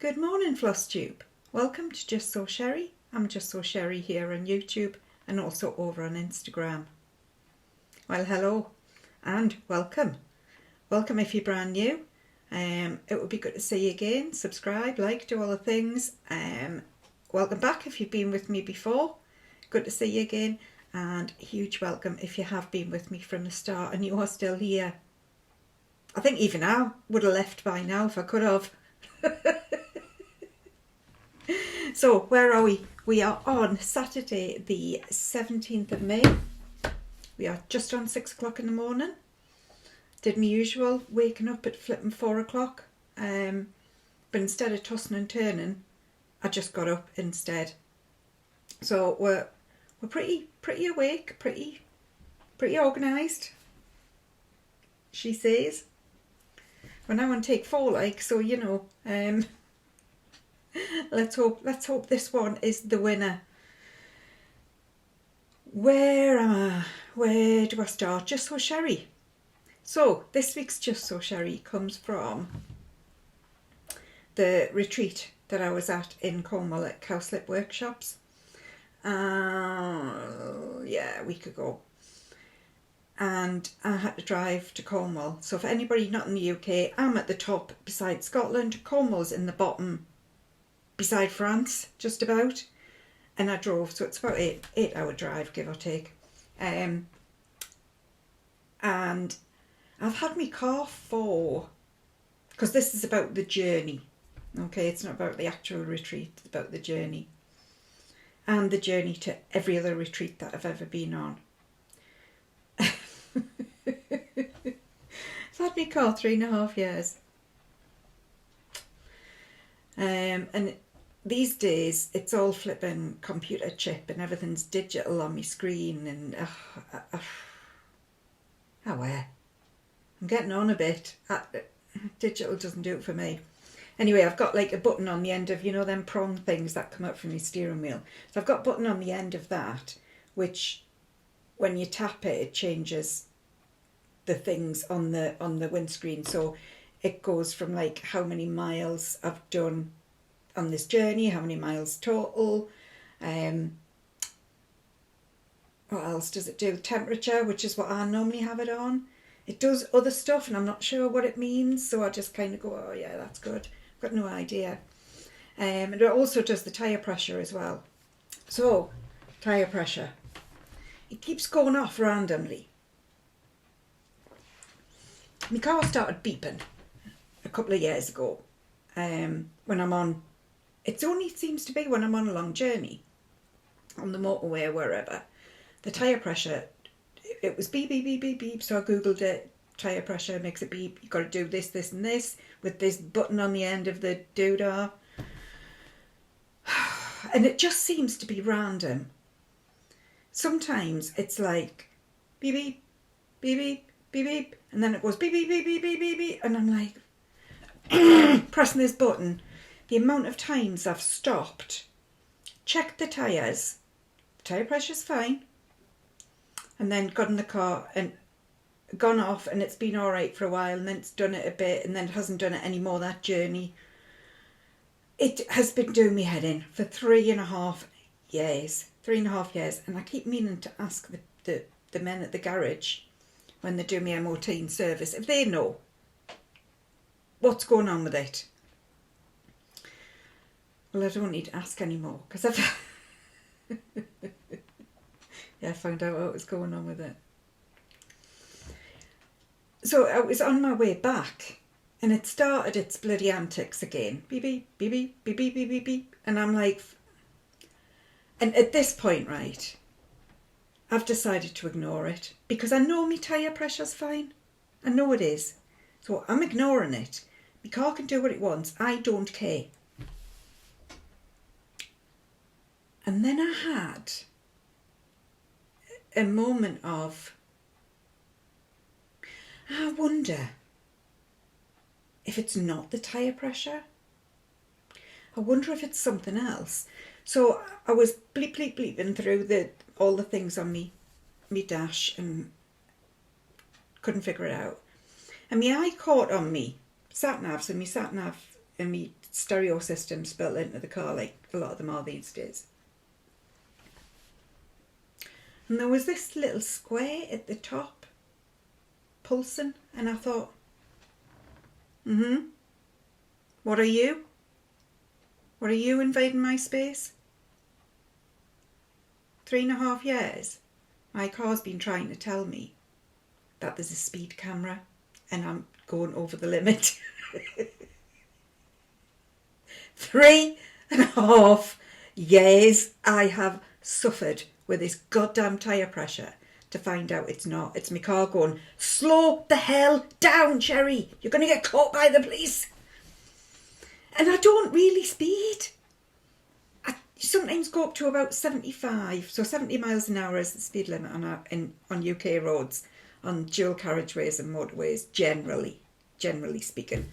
Good morning, Flosstube. Welcome to Justsewsherrie. I'm Justsewsherrie here on YouTube and also over on Instagram. Well, hello and welcome. Welcome if you're brand new. It would be good to see you again. Subscribe, like, do all the things. Welcome back if you've been with me before. Good to see you again. And huge welcome if you have been with me from the start and you are still here. I think even I would have left by now if I could have. So where are we? We are on Saturday the 17th of May. We are just on 6 o'clock in the morning. Did my usual, waking up at flipping 4 o'clock. But instead of tossing and turning, I just got up instead. So we're pretty awake, pretty organised, she says. We're now on take 4, like, so you know. Let's hope this one is the winner. Where am I? Where do I start? Justsewsherrie. So this week's Justsewsherrie comes from the retreat that I was at in Cornwall at Cowslip Workshops. Yeah, a week ago. And I had to drive to Cornwall. So for anybody not in the UK, I'm at the top beside Scotland. Cornwall's in the bottom beside France, just about. And I drove, so it's about 8-hour drive, give or take. And I've had my car for, because this is about the journey. Okay, it's not about the actual retreat, it's about the journey. And the journey to every other retreat that I've ever been on. I've had my car 3.5 years. And these days it's all flipping computer chip and everything's digital on my screen and I'm getting on a bit. Digital doesn't do it for me. Anyway, I've got like a button on the end of, you know, them prong things that come up from your steering wheel. So I've got a button on the end of that, which when you tap it, it changes the things on the windscreen. So it goes from like how many miles I've done on this journey, how many miles total, what else does it do? Temperature, which is what I normally have it on. It does other stuff and I'm not sure what it means, so I just kind of go, oh yeah, that's good. I've got no idea. And it also does the tyre pressure as well. So, tyre pressure. It keeps going off randomly. My car started beeping a couple of years ago when I'm on. It only seems to be when I'm on a long journey, on the motorway or wherever. The tyre pressure, it was beep, beep, beep, beep, beep. So I googled it, tyre pressure makes it beep. You've got to do this, this and this with this button on the end of the doodah. And it just seems to be random. Sometimes it's like beep, beep, beep, beep, beep, beep. And then it goes beep, beep, beep, beep, beep, beep, beep. And I'm like pressing this button. The amount of times I've stopped, checked the tyres, the tyre pressure's fine, and then got in the car and gone off and it's been alright for a while and then it's done it a bit and then it hasn't done it anymore that journey. It has been doing me head in for 3.5 years. 3.5 years, and I keep meaning to ask the men at the garage when they do my MOT and service if they know what's going on with it. Well, I don't need to ask anymore because I've I found out what was going on with it. So I was on my way back and it started its bloody antics again. Beep, beep, beep, beep, beep, beep, beep, beep, beep. And I'm like, and at this point, right, I've decided to ignore it because I know my tyre pressure's fine. I know it is. So I'm ignoring it. My car can do what it wants. I don't care. And then I had a moment of, I wonder if it's not the tyre pressure. I wonder if it's something else. So I was bleep, bleep, bleeping through all the things on me dash and couldn't figure it out. And my eye caught on me sat nav, so my sat nav and me stereo systems built into the car, like a lot of them are these days. And there was this little square at the top, pulsing, and I thought, what are you? What are you invading my space? 3.5 years. My car's been trying to tell me that there's a speed camera and I'm going over the limit. 3.5 years I have suffered with this goddamn tyre pressure to find out it's not. It's my car going, slow the hell down, Sherrie. You're going to get caught by the police. And I don't really speed. I sometimes go up to about 75. So 70 miles an hour is the speed limit on UK roads, on dual carriageways and motorways, generally speaking.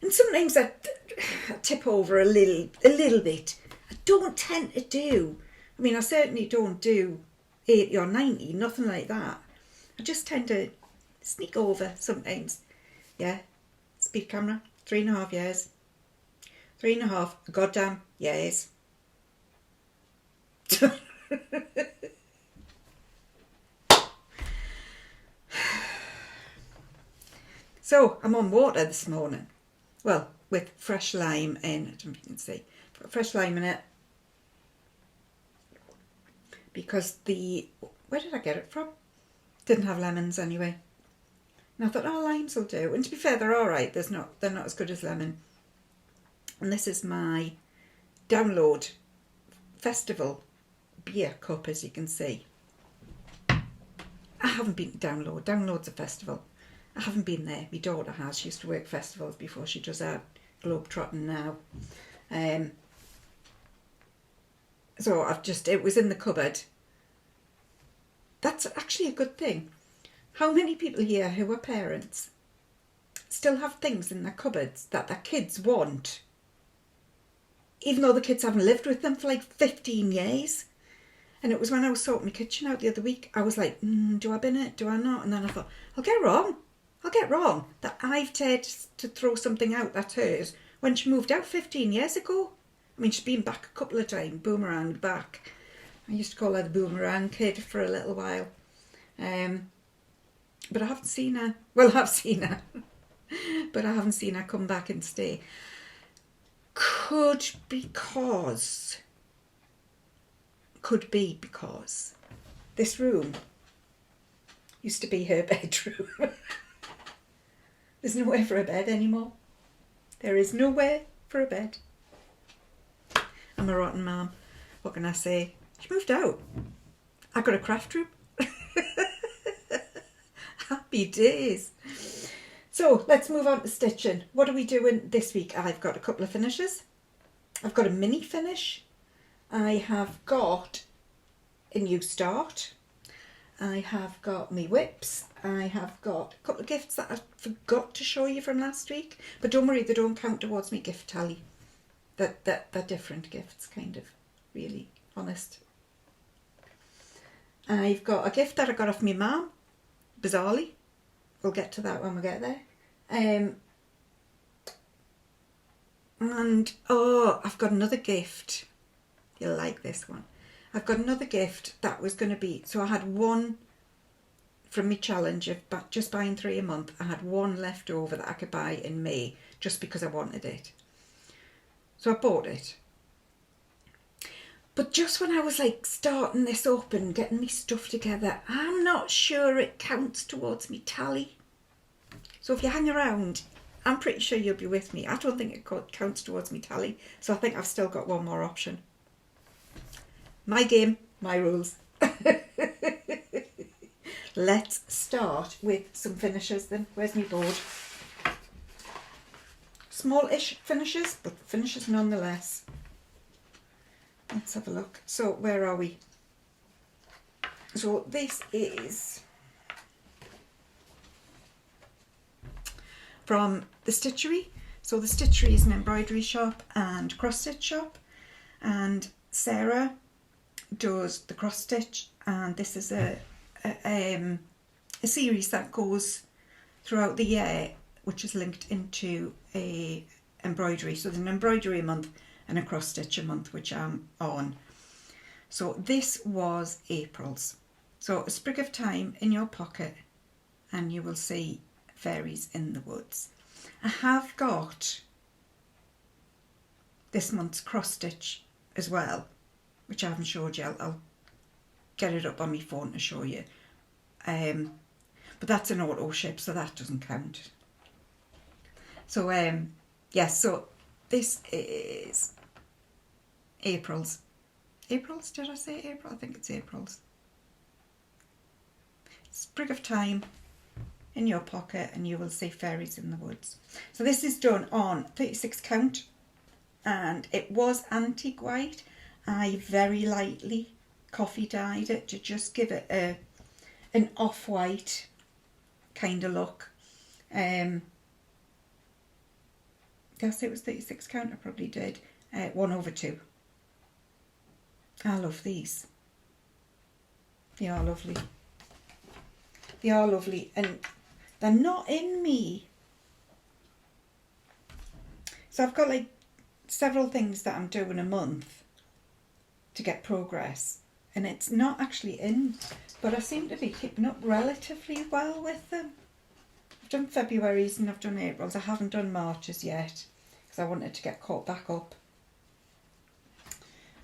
And sometimes I tip over a little bit. I don't tend to do. I mean, I certainly don't do 80 or 90, nothing like that. I just tend to sneak over sometimes. Yeah, speed camera, 3.5 years. 3.5 goddamn years. So, I'm on water this morning. Well, with fresh lime in, I don't know if you can see, fresh lime in it. Because where did I get it from? Didn't have lemons anyway. And I thought, oh, limes will do. And to be fair, they're all right. They're not as good as lemon. And this is my Download Festival beer cup, as you can see. I haven't been to Download. Download's a festival. I haven't been there. My daughter has. She used to work festivals before she does her globetrotting now. So it was in the cupboard. That's actually a good thing. How many people here who are parents still have things in their cupboards that their kids want, even though the kids haven't lived with them for like 15 years? And it was when I was sorting my kitchen out the other week, I was like, do I bin it? Do I not? And then I thought, I'll get wrong that I've dared to throw something out that's hers when she moved out 15 years ago. I mean, she's been back a couple of times, boomeranged back. I used to call her the boomerang kid for a little while. But I haven't seen her. Well, I've seen her. But I haven't seen her come back and stay. Could be because this room used to be her bedroom. There's nowhere for a bed anymore. There is nowhere for a bed. I'm a rotten mum. What can I say? She moved out. I got a craft room. Happy days. So let's move on to stitching. What are we doing this week? I've got a couple of finishes. I've got a mini finish. I have got a new start. I have got me whips. I have got a couple of gifts that I forgot to show you from last week. But don't worry, they don't count towards me gift tally. They're different gifts, kind of, really honest. I've got a gift that I got off my mum, bizarrely. We'll get to that when we get there. And I've got another gift. You'll like this one. I've got another gift that was going to be, so I had one from my challenge of just buying 3 a month. I had one left over that I could buy in May just because I wanted it. So I bought it. But just when I was like starting this up and getting me stuff together, I'm not sure it counts towards me tally. So if you hang around, I'm pretty sure you'll be with me. I don't think it counts towards me tally. So I think I've still got one more option. My game, my rules. Let's start with some finishes then. Where's my board? Small-ish finishes, but finishes nonetheless. Let's have a look. So where are we? So this is from the Stitchery. So the Stitchery is an embroidery shop and cross stitch shop, and Sarah does the cross stitch, and this is a series that goes throughout the year, which is linked into a embroidery. So there's an embroidery a month and a cross stitch a month, which I'm on. So this was April's. So a sprig of thyme in your pocket and you will see fairies in the woods. I have got this month's cross stitch as well, which I haven't showed you. I'll get it up on my phone to show you. But that's an auto ship, so that doesn't count. So yes, so this is April's. April's, did I say April? I think it's April's. Sprig of thyme in your pocket and you will see fairies in the woods. So this is done on 36 count and it was antique white. I very lightly coffee dyed it to just give it an off-white kind of look. Did I say it was 36 count? I probably did. 1/2. I love these. They are lovely. They are lovely and they're not in me. So I've got like several things that I'm doing a month to get progress and it's not actually in, but I seem to be keeping up relatively well with them. I've done February's and I've done April's. I haven't done March's yet because I wanted to get caught back up.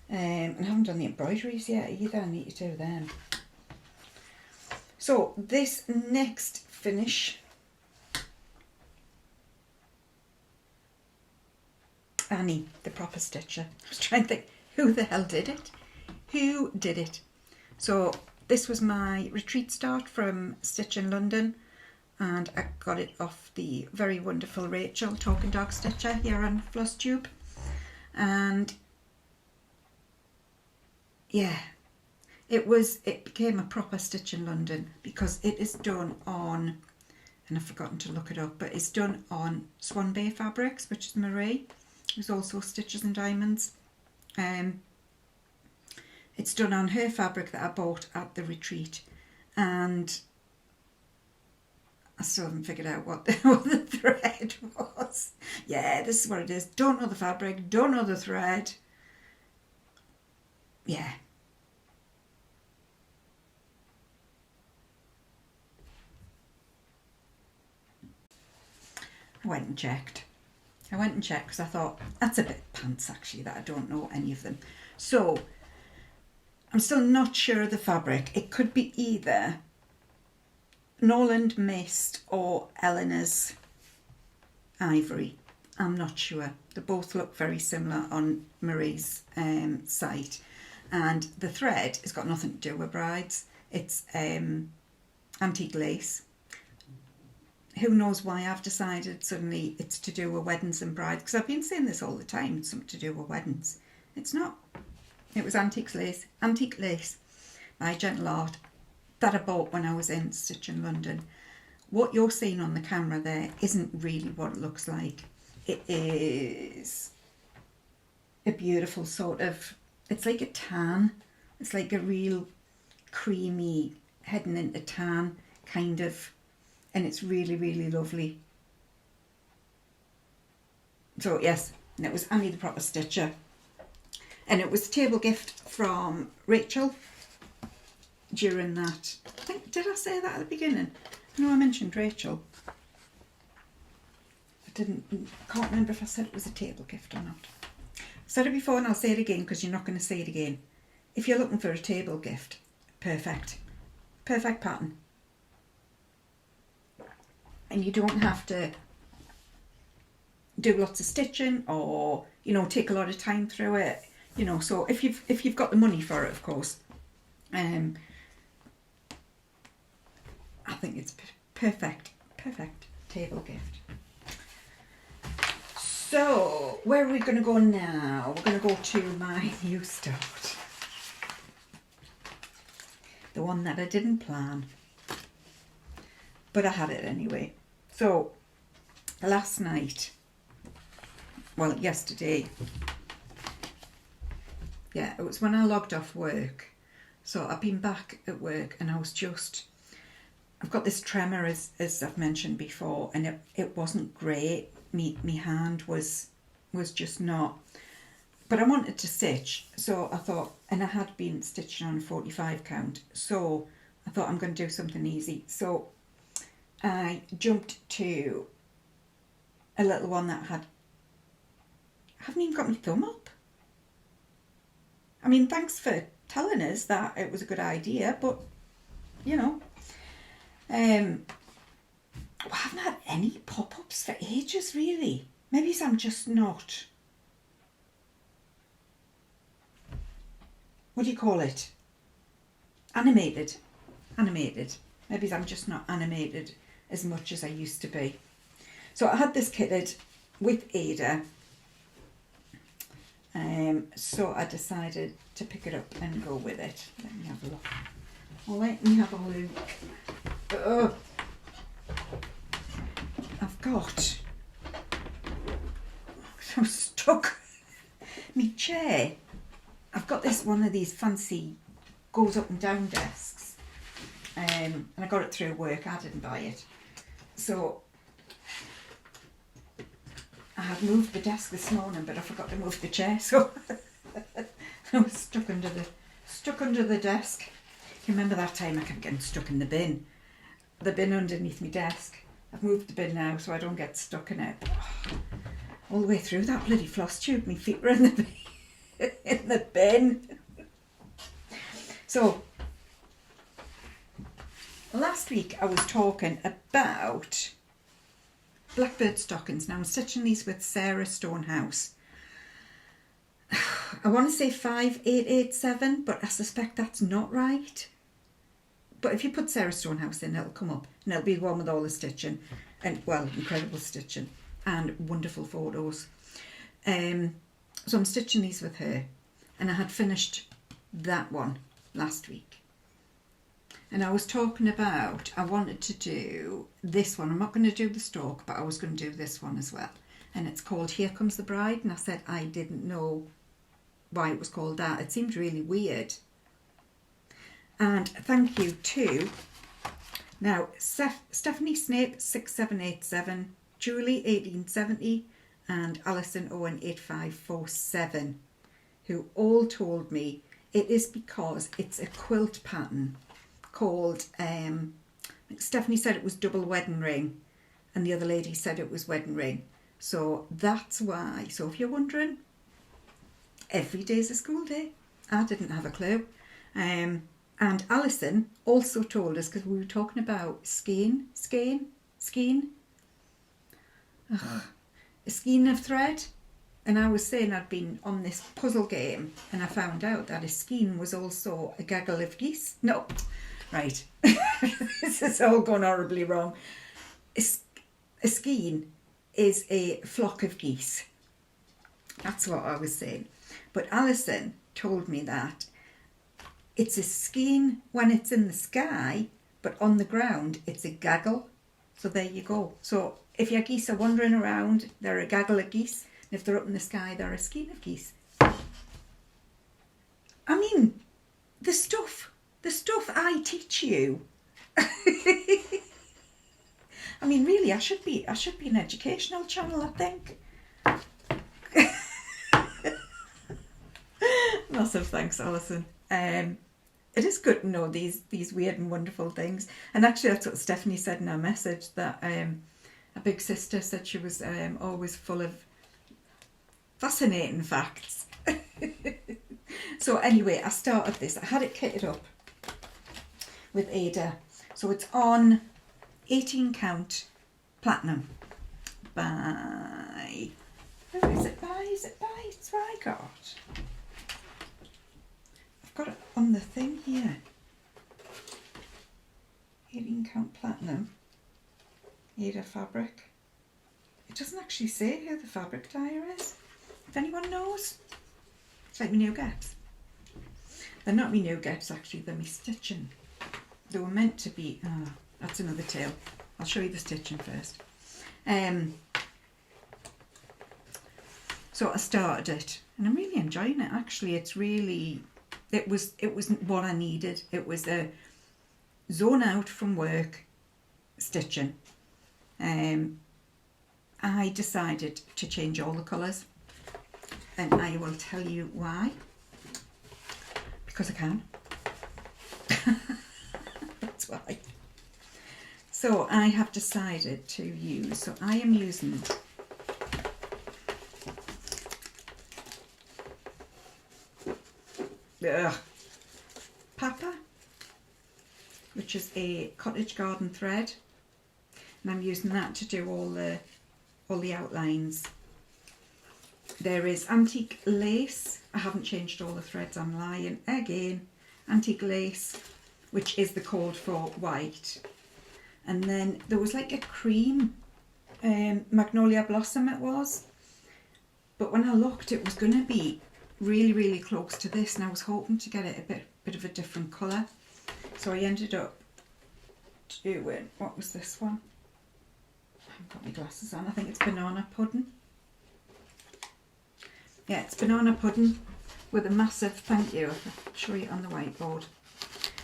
And I haven't done the embroideries yet either. I need to do them. So this next finish, Annie, the proper stitcher. I was trying to think, who the hell did it? Who did it? So this was my retreat start from Stitch in London and I got it off the very wonderful Rachael Talking Dog Stitcher here on Flosstube. And yeah, it became a proper Stitch in London because it is done on, and I've forgotten to look it up, but it's done on Swan Bay fabrics, which is Marie. There's also Stitches and Diamonds. It's done on her fabric that I bought at the retreat, and I still haven't figured out what the thread was. Yeah, this is what it is. Don't know the fabric, don't know the thread. Yeah. I went and checked because I thought that's a bit pants actually that I don't know any of them. So I'm still not sure of the fabric. It could be either Norland Mist or Eleanor's Ivory. I'm not sure. They both look very similar on Marie's site. And the thread has got nothing to do with brides. It's antique lace. Who knows why I've decided suddenly it's to do with weddings and brides, because I've been saying this all the time, it's something to do with weddings. It's not. It was antique lace by Gentle Art that I bought when I was in Stitch in London. What you're seeing on the camera there isn't really what it looks like. It is a beautiful sort of, it's like a tan. It's like a real creamy, heading into tan kind of, and it's really, really lovely. So yes, and it was Annie the Proper Stitcher. And it was a table gift from Rachael during that. I think, did I say that at the beginning? No, I mentioned Rachael. Can't remember if I said it was a table gift or not. I've said it before and I'll say it again because you're not going to say it again. If you're looking for a table gift, perfect. Perfect pattern. And you don't have to do lots of stitching or, you know, take a lot of time through it. You know, so if you've got the money for it, of course. I think it's perfect table gift. So, where are we going to go now? We're going to go to my new start. The one that I didn't plan. But I had it anyway. So, last night, well, yesterday, yeah, it was when I logged off work. So I've been back at work and I was just, I've got this tremor as I've mentioned before, and it wasn't great. me hand was just not. But I wanted to stitch, so I thought, and I had been stitching on a 45 count, so I thought I'm going to do something easy. So I jumped to a little one that I haven't even got my thumb up. I mean, thanks for telling us that it was a good idea, but, you know, I haven't had any pop-ups for ages, really. Maybe I'm just not, what do you call it? Animated. Maybe I'm just not animated as much as I used to be. So I had this kitted with Ada. So I decided to pick it up and go with it. Let me have a look. I've got, I'm so stuck. My chair. I've got one of these fancy goes up and down desks. And I got it through work. I didn't buy it. So I had moved the desk this morning, but I forgot to move the chair, so I was stuck under the desk. You remember that time I kept getting stuck in the bin underneath my desk. I've moved the bin now, so I don't get stuck in it. All the way through that bloody floss tube, my feet were in the bin. In the bin. So last week I was talking about blackbird stockings. Now I'm stitching these with Sarah Stonehouse. I want to say 5887, but I suspect that's not right. But if you put Sarah Stonehouse in, it'll come up, and it'll be the one with all the stitching, and well, incredible stitching and wonderful photos. So I'm stitching these with her, and I had finished that one last week. And I was talking about, I wanted to do this one. I'm not going to do the stalk, but I was going to do this one as well. And it's called Here Comes the Bride. And I said I didn't know why it was called that. It seemed really weird. And thank you to, now, Stephanie Snape 6787, Julie 1870, and Alison Owen 8547, who all told me it is because it's a quilt pattern called, Stephanie said it was double wedding ring, and the other lady said it was wedding ring. So that's why. So if you're wondering, every day's a school day. I didn't have a clue. And Alison also told us, because we were talking about skein, a skein of thread. And I was saying I'd been on this puzzle game, and I found out that a skein was also a gaggle of geese. No, right. This is all gone horribly wrong. A skein is a flock of geese. That's what I was saying. But Alison told me that it's a skein when it's in the sky, but on the ground it's a gaggle. So there you go. So if your geese are wandering around, they're a gaggle of geese. And if they're up in the sky, they're a skein of geese. I mean, the stuff I teach you. I mean, really, I should be an educational channel, I think. Massive thanks, Alison. It is good to know these weird and wonderful things. And actually, that's what Stephanie said in her message, that a big sister said she was always full of fascinating facts. So anyway, I started this. I had it kitted up with Ada. So it's on 18 count platinum by, who is it by? It's what I got. I've got it on the thing here. 18 count platinum, Ada fabric. It doesn't actually say who the fabric dyer is. If anyone knows, it's like my new gaps. They're not my new gaps actually, they're my stitching. They were meant to be, that's another tale. I'll show you the stitching first. So I started it, and I'm really enjoying it actually. It's really, it was what I needed. It was a zone out from work stitching. I decided to change all the colours, and I will tell you why. Because I can. That's why. So I have decided to use, so I am using Papa, which is a cottage garden thread, and I'm using that to do all the outlines. There is antique lace. I haven't changed all the threads, I'm lying again. Antique lace, which is the code for white. And then there was like a cream magnolia blossom it was. But when I looked, it was going to be really, really close to this, and I was hoping to get it a bit of a different colour. So I ended up doing, what was this one? I haven't got my glasses on. I think it's banana pudding. Yeah, it's banana pudding with a massive thank you. I'll show you on the whiteboard.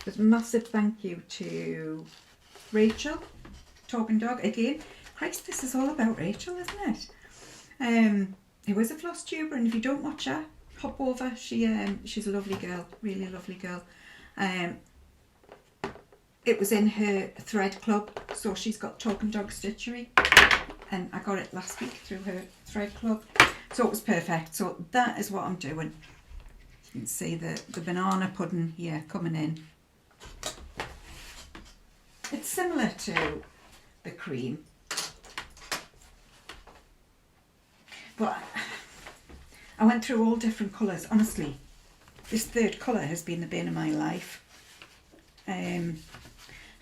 There's a massive thank you to Rachael, Talking Dog. Again, Christ, this is all about Rachael, isn't it? Who is a floss tuber, and if you don't watch her, hop over. She's a lovely girl, really lovely girl. It was in her thread club, so she's got Talking Dog Stitchery, and I got it last week through her thread club, so it was perfect. So that is what I'm doing. You can see the banana pudding here coming in. It's similar to the cream, but I went through all different colours. Honestly, this third colour has been the bane of my life. I'm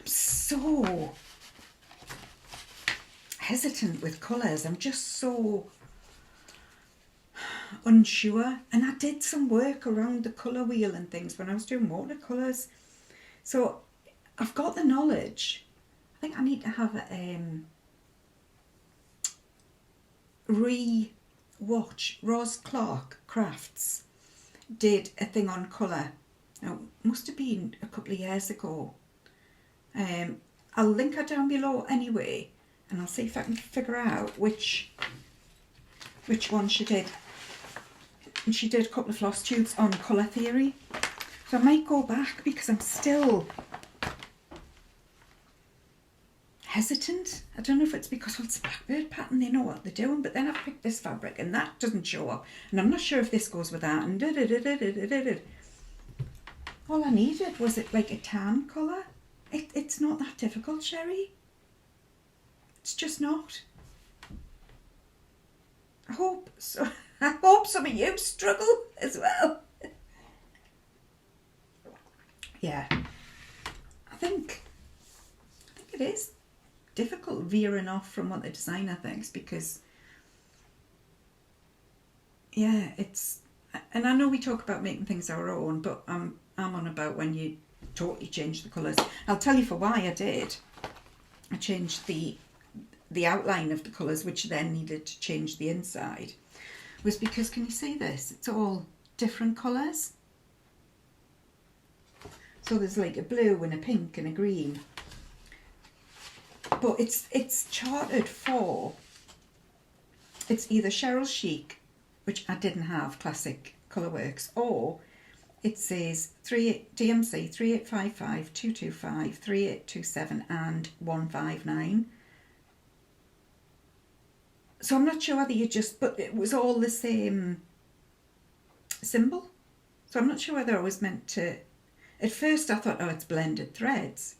so hesitant with colours. I'm just so unsure. And I did some work around the colour wheel and things when I was doing watercolours. So I've got the knowledge. I think I need to have a re-watch. Roz Clark Crafts did a thing on colour. Now, it must have been a couple of years ago. I'll link her down below anyway, and I'll see if I can figure out which one she did. And she did a couple of floss tubes on colour theory. So I might go back because I'm still hesitant. I don't know if it's because it's a blackbird pattern, they know what they're doing, but then I've picked this fabric and that doesn't show up, and I'm not sure if this goes with that, and all I needed was it like a tan colour. It's not that difficult, Sherrie. It's just not. I hope so. I hope some of you struggle as well. Yeah, I think it is difficult veering off from what the designer thinks, because yeah, it's, and I know we talk about making things our own, but I'm on about when you totally change the colours. I'll tell you for why I did. I changed the outline of the colours, which then needed to change the inside, was because, can you see this? It's all different colours. So there's like a blue and a pink and a green. But it's charted for, it's either Cheryl Chic, which I didn't have, Classic Colourworks, or it says DMC 3855, 225, 3827 and 159. So I'm not sure whether you just, but it was all the same symbol. So I'm not sure whether I was meant to, at first I thought, oh, it's blended threads.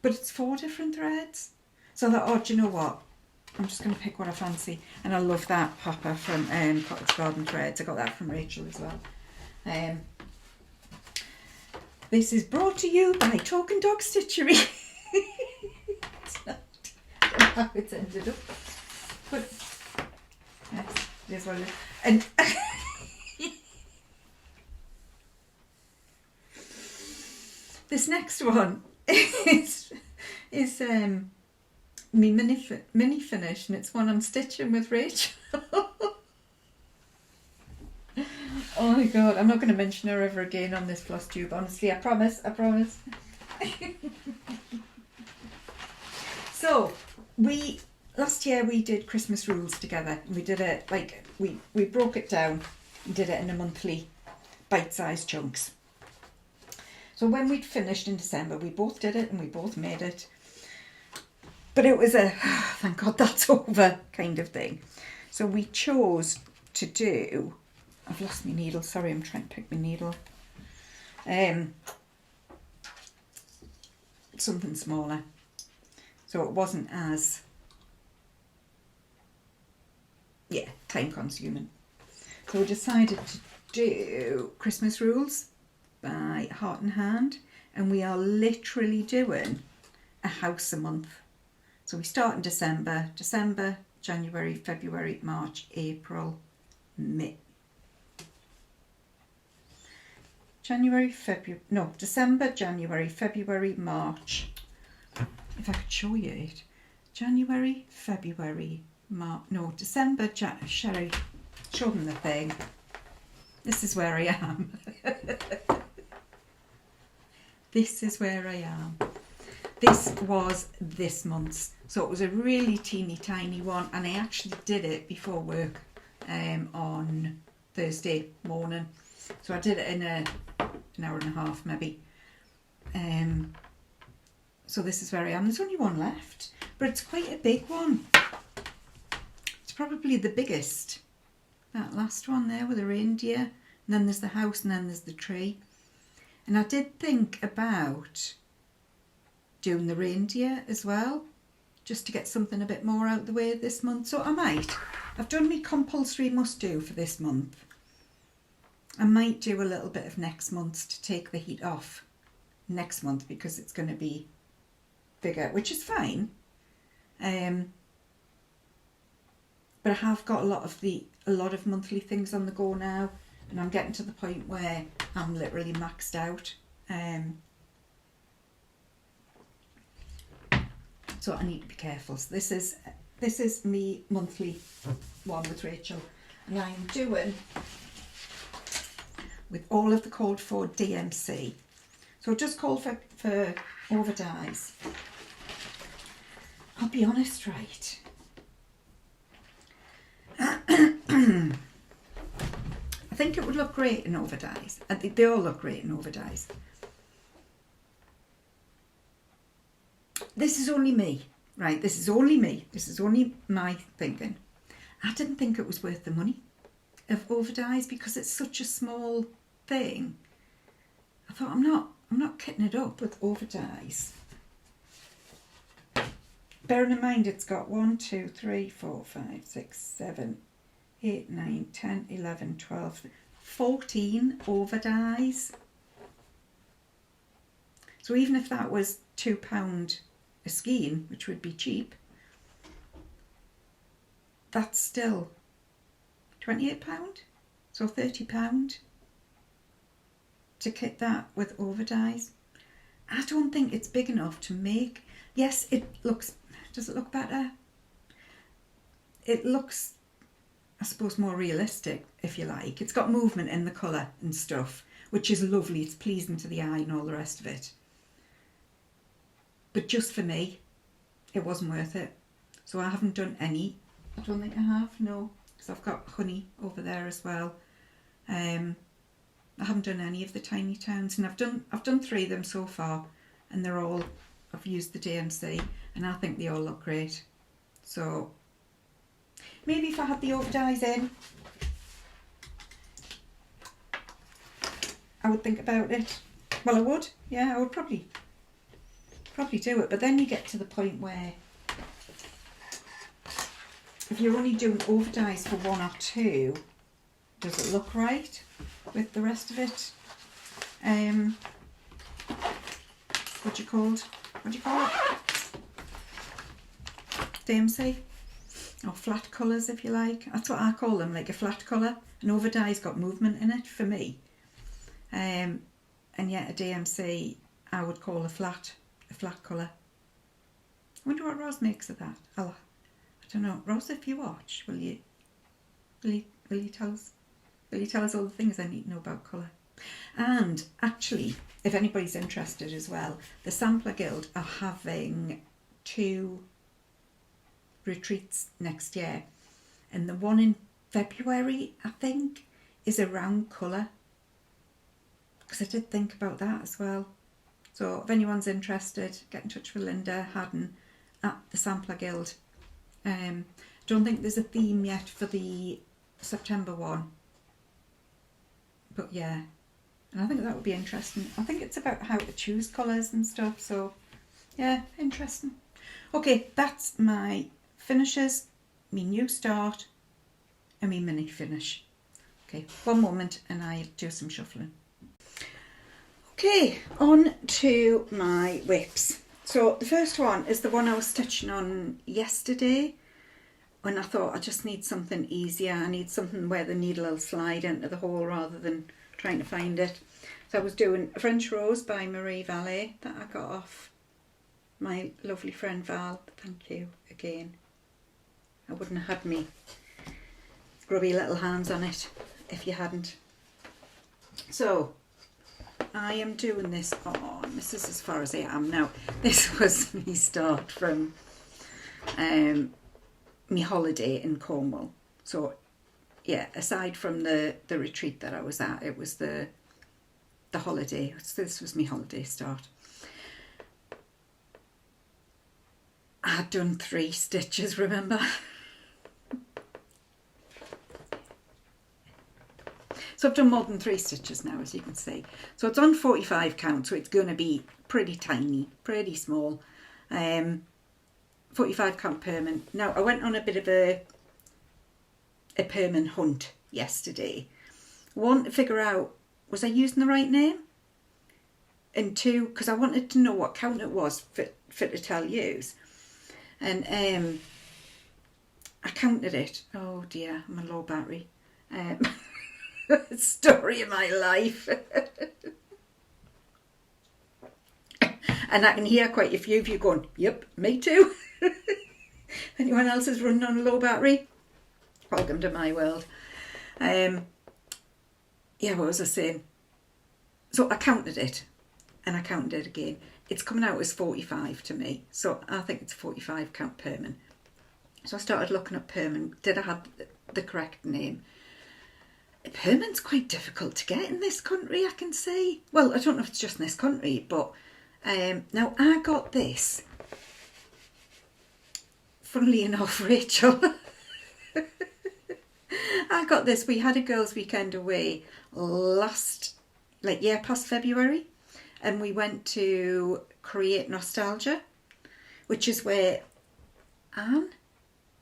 But it's 4 different threads. So I thought, oh, do you know what? I'm just going to pick what I fancy. And I love that Papa from Cottage Garden Threads. I got that from Rachael as well. This is brought to you by Talking Dog Stitchery. It's not, I don't know how it's ended up. But yes, it is what it is. And this next one is me mini finish, and it's one I'm stitching with Rachael. Oh my god, I'm not going to mention her ever again on this floss tube, honestly, I promise. So we last year we did Christmas rules together, and we did it like we broke it down and did it in a monthly bite-sized chunks. So when we'd finished in December, we both did it and we both made it. But it was a thank God that's over kind of thing. So we chose to do, I've lost my needle, sorry, I'm trying to pick my needle. Something smaller. So it wasn't as, time consuming. So we decided to do Christmas rules by Heart and Hand, and we are literally doing a house a month. So we start in December, January, February, March, April, May. December, January, February, March. If I could show you it. January, February, March. No, December, Sherrie, show them the thing. This is where I am. This is where I am. This was this month's. So it was a really teeny tiny one, and I actually did it before work on Thursday morning. So I did it in an hour and a half maybe. So this is where I am. There's only one left, but it's quite a big one. It's probably the biggest. That last one there with the reindeer, and then there's the house, and then there's the tree. And I did think about doing the reindeer as well, just to get something a bit more out of the way this month. So I might. I've done my compulsory must do for this month. I might do a little bit of next month's to take the heat off next month, because it's going to be bigger, which is fine. But I have got a lot of monthly things on the go now, and I'm getting to the point where I'm literally maxed out. So I need to be careful. So this is me monthly one with Rachael, and I'm doing with all of the called for DMC. So just called for over dyes. I'll be honest, right? I think it would look great in over dyes. I think they all look great in over dyes. This is only me, right? This is only me. This is only my thinking. I didn't think it was worth the money of over dyes, because it's such a small thing. I thought, I'm not kitting it up with over dyes. Bearing in mind it's got 1, 2, 3, 4, 5, 6, 7, 8, 9, 10, 11, 12, 14 over dyes. So even if that was £2 a skein, which would be cheap, that's still £28, so £30 to kit that with over dyes. I don't think it's big enough to make. Yes, does it look better? It looks, I suppose, more realistic, if you like. It's got movement in the colour and stuff, which is lovely. It's pleasing to the eye and all the rest of it. But just for me, it wasn't worth it. So I haven't done any. I don't think I have, no, because I've got honey over there as well. I haven't done any of the tiny towns, and I've done 3 of them so far, and they're all, I've used the DMC, and I think they all look great. So maybe if I had the over dyes in, I would think about it. Well, I would, yeah, I would probably do it. But then you get to the point where if you're only doing over dyes for 1 or 2, does it look right with the rest of it? What do you call it? DMC? Or flat colours, if you like. That's what I call them, like a flat colour. An over dye's got movement in it for me. And yet a DMC I would call a flat colour. I wonder what Ros makes of that. I don't know. Ros, if you watch, will you tell us? Will you tell us all the things I need to know about colour? And actually, if anybody's interested as well, the Sampler Guild are having 2 retreats next year, and the one in February, I think, is a round colour, because I did think about that as well. So if anyone's interested, get in touch with Linda Haddon at the Sampler Guild. Don't think there's a theme yet for the September one, but yeah, and I think that would be interesting. I think it's about how to choose colours and stuff, so yeah, interesting. Okay, that's my finishes, my new start and my mini finish. Okay, one moment and I'll do some shuffling. Okay, on to my whips. So the first one is the one I was stitching on yesterday, when I thought I just need something easier. I need something where the needle will slide into the hole rather than trying to find it. So I was doing a French Rose by Marie Vallée that I got off my lovely friend Val. Thank you again. I wouldn't have had me grubby little hands on it if you hadn't. So I am doing this on, this is as far as I am now. This was me start from my holiday in Cornwall. So yeah, aside from the retreat that I was at, it was the holiday. This was my holiday start. I had done 3 stitches, remember? So I've done more than 3 stitches now, as you can see. So it's on 45 count, so it's going to be pretty tiny, pretty small. 45 count permanent. Now I went on a bit of a permanent hunt yesterday. 1, to figure out, was I using the right name? And 2, because I wanted to know what count it was for to tell yous. And I counted it. Oh dear, I'm a low battery. Story of my life. And I can hear quite a few of you going, yep, me too. Anyone else is running on a low battery? Welcome to my world. Yeah, what was I saying? So I counted it, and I counted it again. It's coming out as 45 to me, so I think it's 45 count permanent. So I started looking up permanent. Did I have the correct name? Permanent's quite difficult to get in this country, I can say. Well, I don't know if it's just in this country, but now I got this, funnily enough, Rachael. I got this. We had a girls' weekend away past February, and we went to Create Nostalgia, which is where Anne,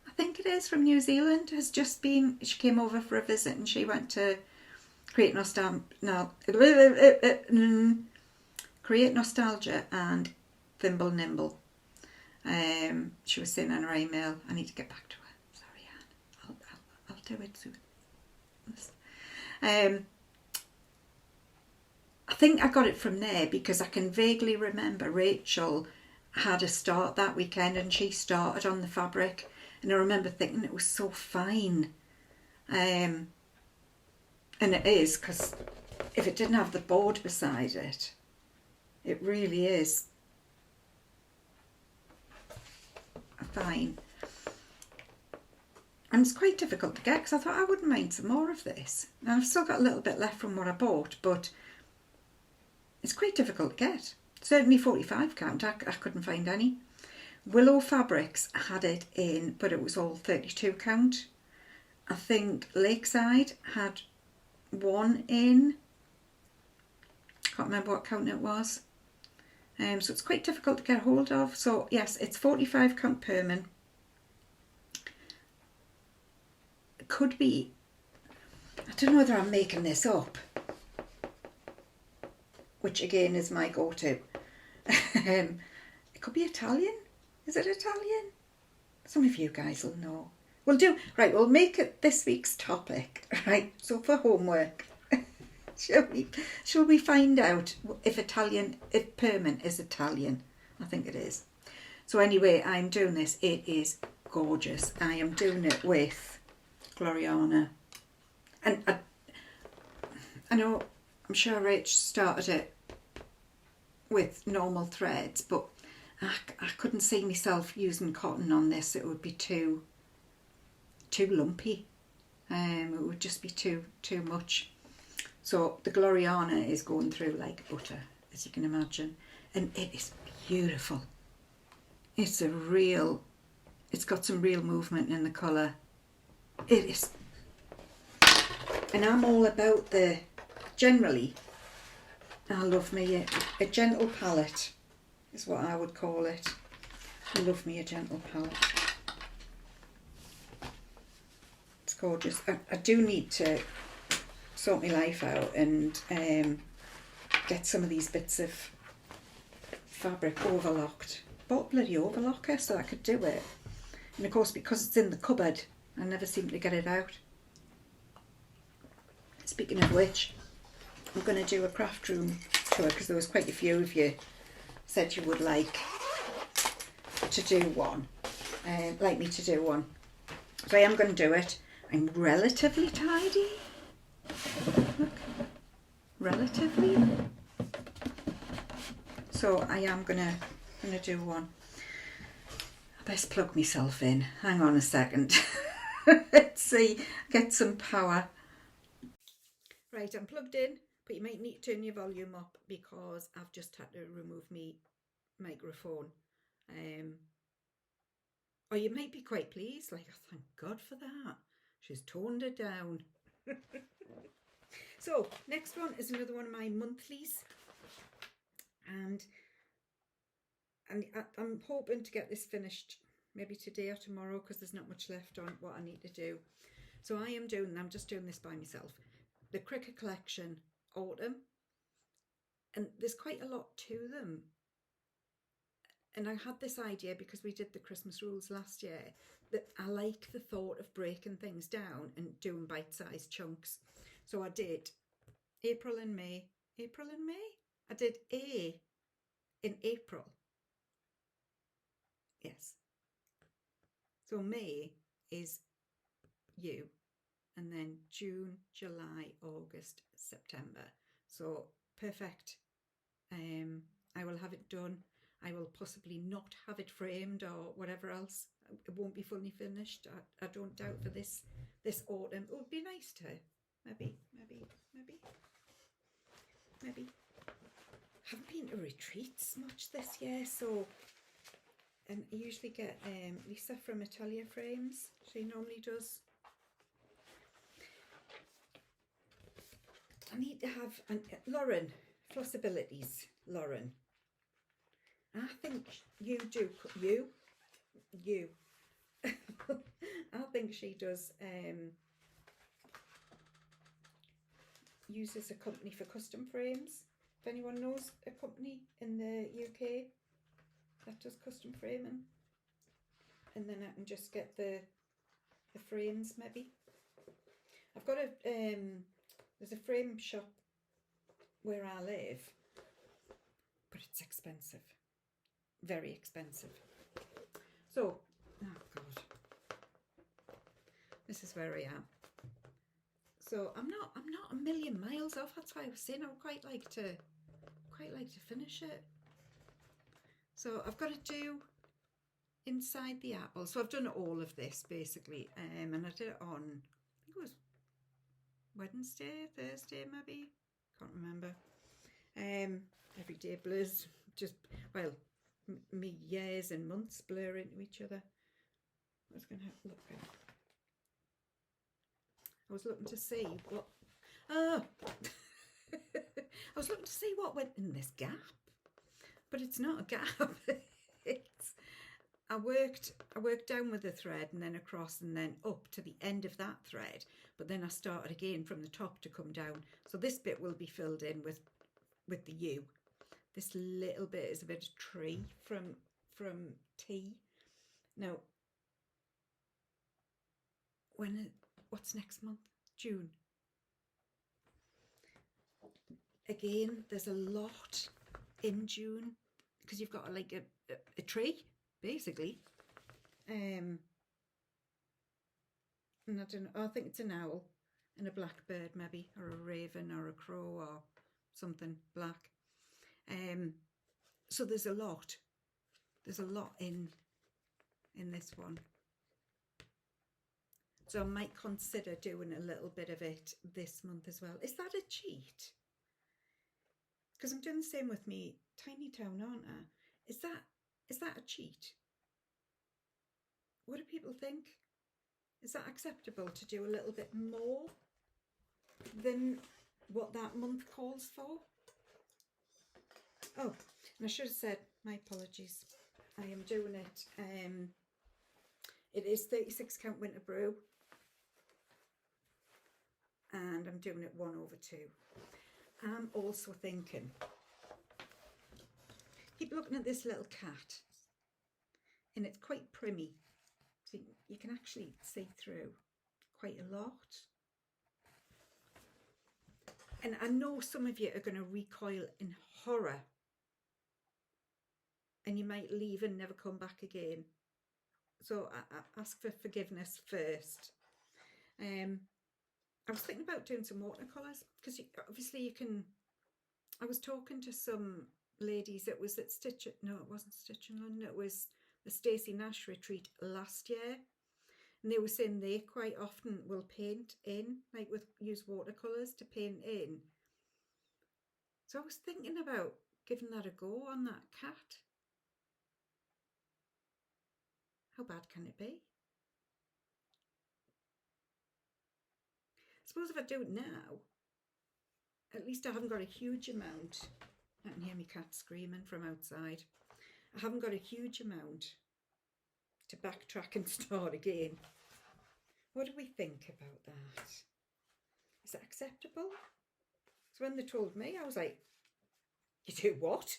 I think it is, from New Zealand, has just been. She came over for a visit and she went to Create Nostalgia and Thimble Nimble. She was saying in her email, I need to get back to her. Sorry, Anne. I'll do it soon. I think I got it from there because I can vaguely remember Rachael had a start that weekend and she started on the fabric, and I remember thinking it was so fine. And it is, because if it didn't have the board beside it, it really is fine. And it's quite difficult to get because I thought I wouldn't mind some more of this. Now I've still got a little bit left from what I bought, but it's quite difficult to get. Certainly 45 count, I couldn't find any. Willow Fabrics had it in, but it was all 32 count. I think Lakeside had one in, can't remember what count it was. So it's quite difficult to get hold of. So yes, it's 45 count permanent. It could be, I don't know whether I'm making this up, which again is my go-to. It could be Italian. Is it Italian? Some of you guys will know. We'll make it this week's topic, right? So for homework, shall we find out if permanent is Italian? I think it is. So anyway, I'm doing this. It is gorgeous. I am doing it with Gloriana. And I know, I'm sure Rach started it with normal threads, but I couldn't see myself using cotton on this. It would be too lumpy. It would just be too much. So the Gloriana is going through like butter, as you can imagine, and it is beautiful. It's got some real movement in the colour. It is, and I'm all about generally, I love me a gentle palette is what I would call it. I love me a gentle palette. It's gorgeous. I do need to sort my life out and get some of these bits of fabric overlocked. Bought a bloody overlocker so I could do it. And of course, because it's in the cupboard, I never seem to get it out. Speaking of which, I'm going to do a craft room tour because there was quite a few of you said you would like to do one, like me to do one. So I am going to do it. I'm relatively tidy. Look, relatively. So I am gonna do one. I best plug myself in. Hang on a second. Let's see, get some power. Right, I'm plugged in, but you might need to turn your volume up because I've just had to remove my microphone. Or you might be quite pleased, like, oh, thank God for that. She's toned it down. So, next one is another one of my monthlies. And I'm hoping to get this finished maybe today or tomorrow because there's not much left on what I need to do. So I'm just doing this by myself. The Cricket Collection Autumn. And there's quite a lot to them. And I had this idea because we did the Christmas rules last year that I like the thought of breaking things down and doing bite-sized chunks. So I did April and May. I did A in April. Yes. So May is you, and then June, July, August, September. So perfect. I will have it done. I will possibly not have it framed or whatever else. It won't be fully finished. I don't doubt for this autumn. It would be nice to maybe. Haven't been to retreats much this year, so I usually get Lisa from Atelier Frames. She normally does. I need to have Lauren, Flossabilities, Lauren. I think you do, you. I think she does uses a company for custom frames. If anyone knows a company in the UK that does custom framing, and then I can just get the frames maybe. I've got there's a frame shop where I live, but it's expensive, very expensive. So, oh God, this is where I am. So I'm not a million miles off. That's why I was saying I would quite like to finish it. So I've got to do inside the apple. So I've done all of this basically, and I did it on, I think it was Wednesday, Thursday maybe, can't remember. Every day blurs, just, well, me years and months blur into each other. I was going to have a look at. I was looking to see what, I was looking to see what went in this gap, but it's not a gap. It's, I worked down with the thread and then across and then up to the end of that thread, but then I started again from the top to come down. So this bit will be filled in with the U. This little bit is a bit of tree from tea. Now, what's next month? June. Again, there's a lot in June because you've got like a tree basically. And I don't know, I think it's an owl and a blackbird maybe, or a raven or a crow or something black. So there's a lot. There's a lot in this one. So I might consider doing a little bit of it this month as well. Is that a cheat? Because I'm doing the same with me tiny town, aren't I? Is that a cheat? What do people think? Is that acceptable to do a little bit more than what that month calls for? Oh, and I should have said, my apologies. I am doing it. It is 36 count winter brew. And I'm doing it 1/2. I'm also thinking, keep looking at this little cat, and it's quite primmy, so you can actually see through quite a lot. And I know some of you are going to recoil in horror, and you might leave and never come back again. So I ask for forgiveness first. I was thinking about doing some watercolours, because obviously you can. I was talking to some ladies. It was at no, it wasn't Stitch in London. It was the Stacey Nash retreat last year, and they were saying they quite often will paint in, like use watercolours to paint in. So I was thinking about giving that a go on that cat. How bad can it be? I suppose if I do it now, at least I haven't got a huge amount. I can hear my cat screaming from outside. I haven't got a huge amount to backtrack and start again. What do we think about that? Is that acceptable? So when they told me, I was like, you do what?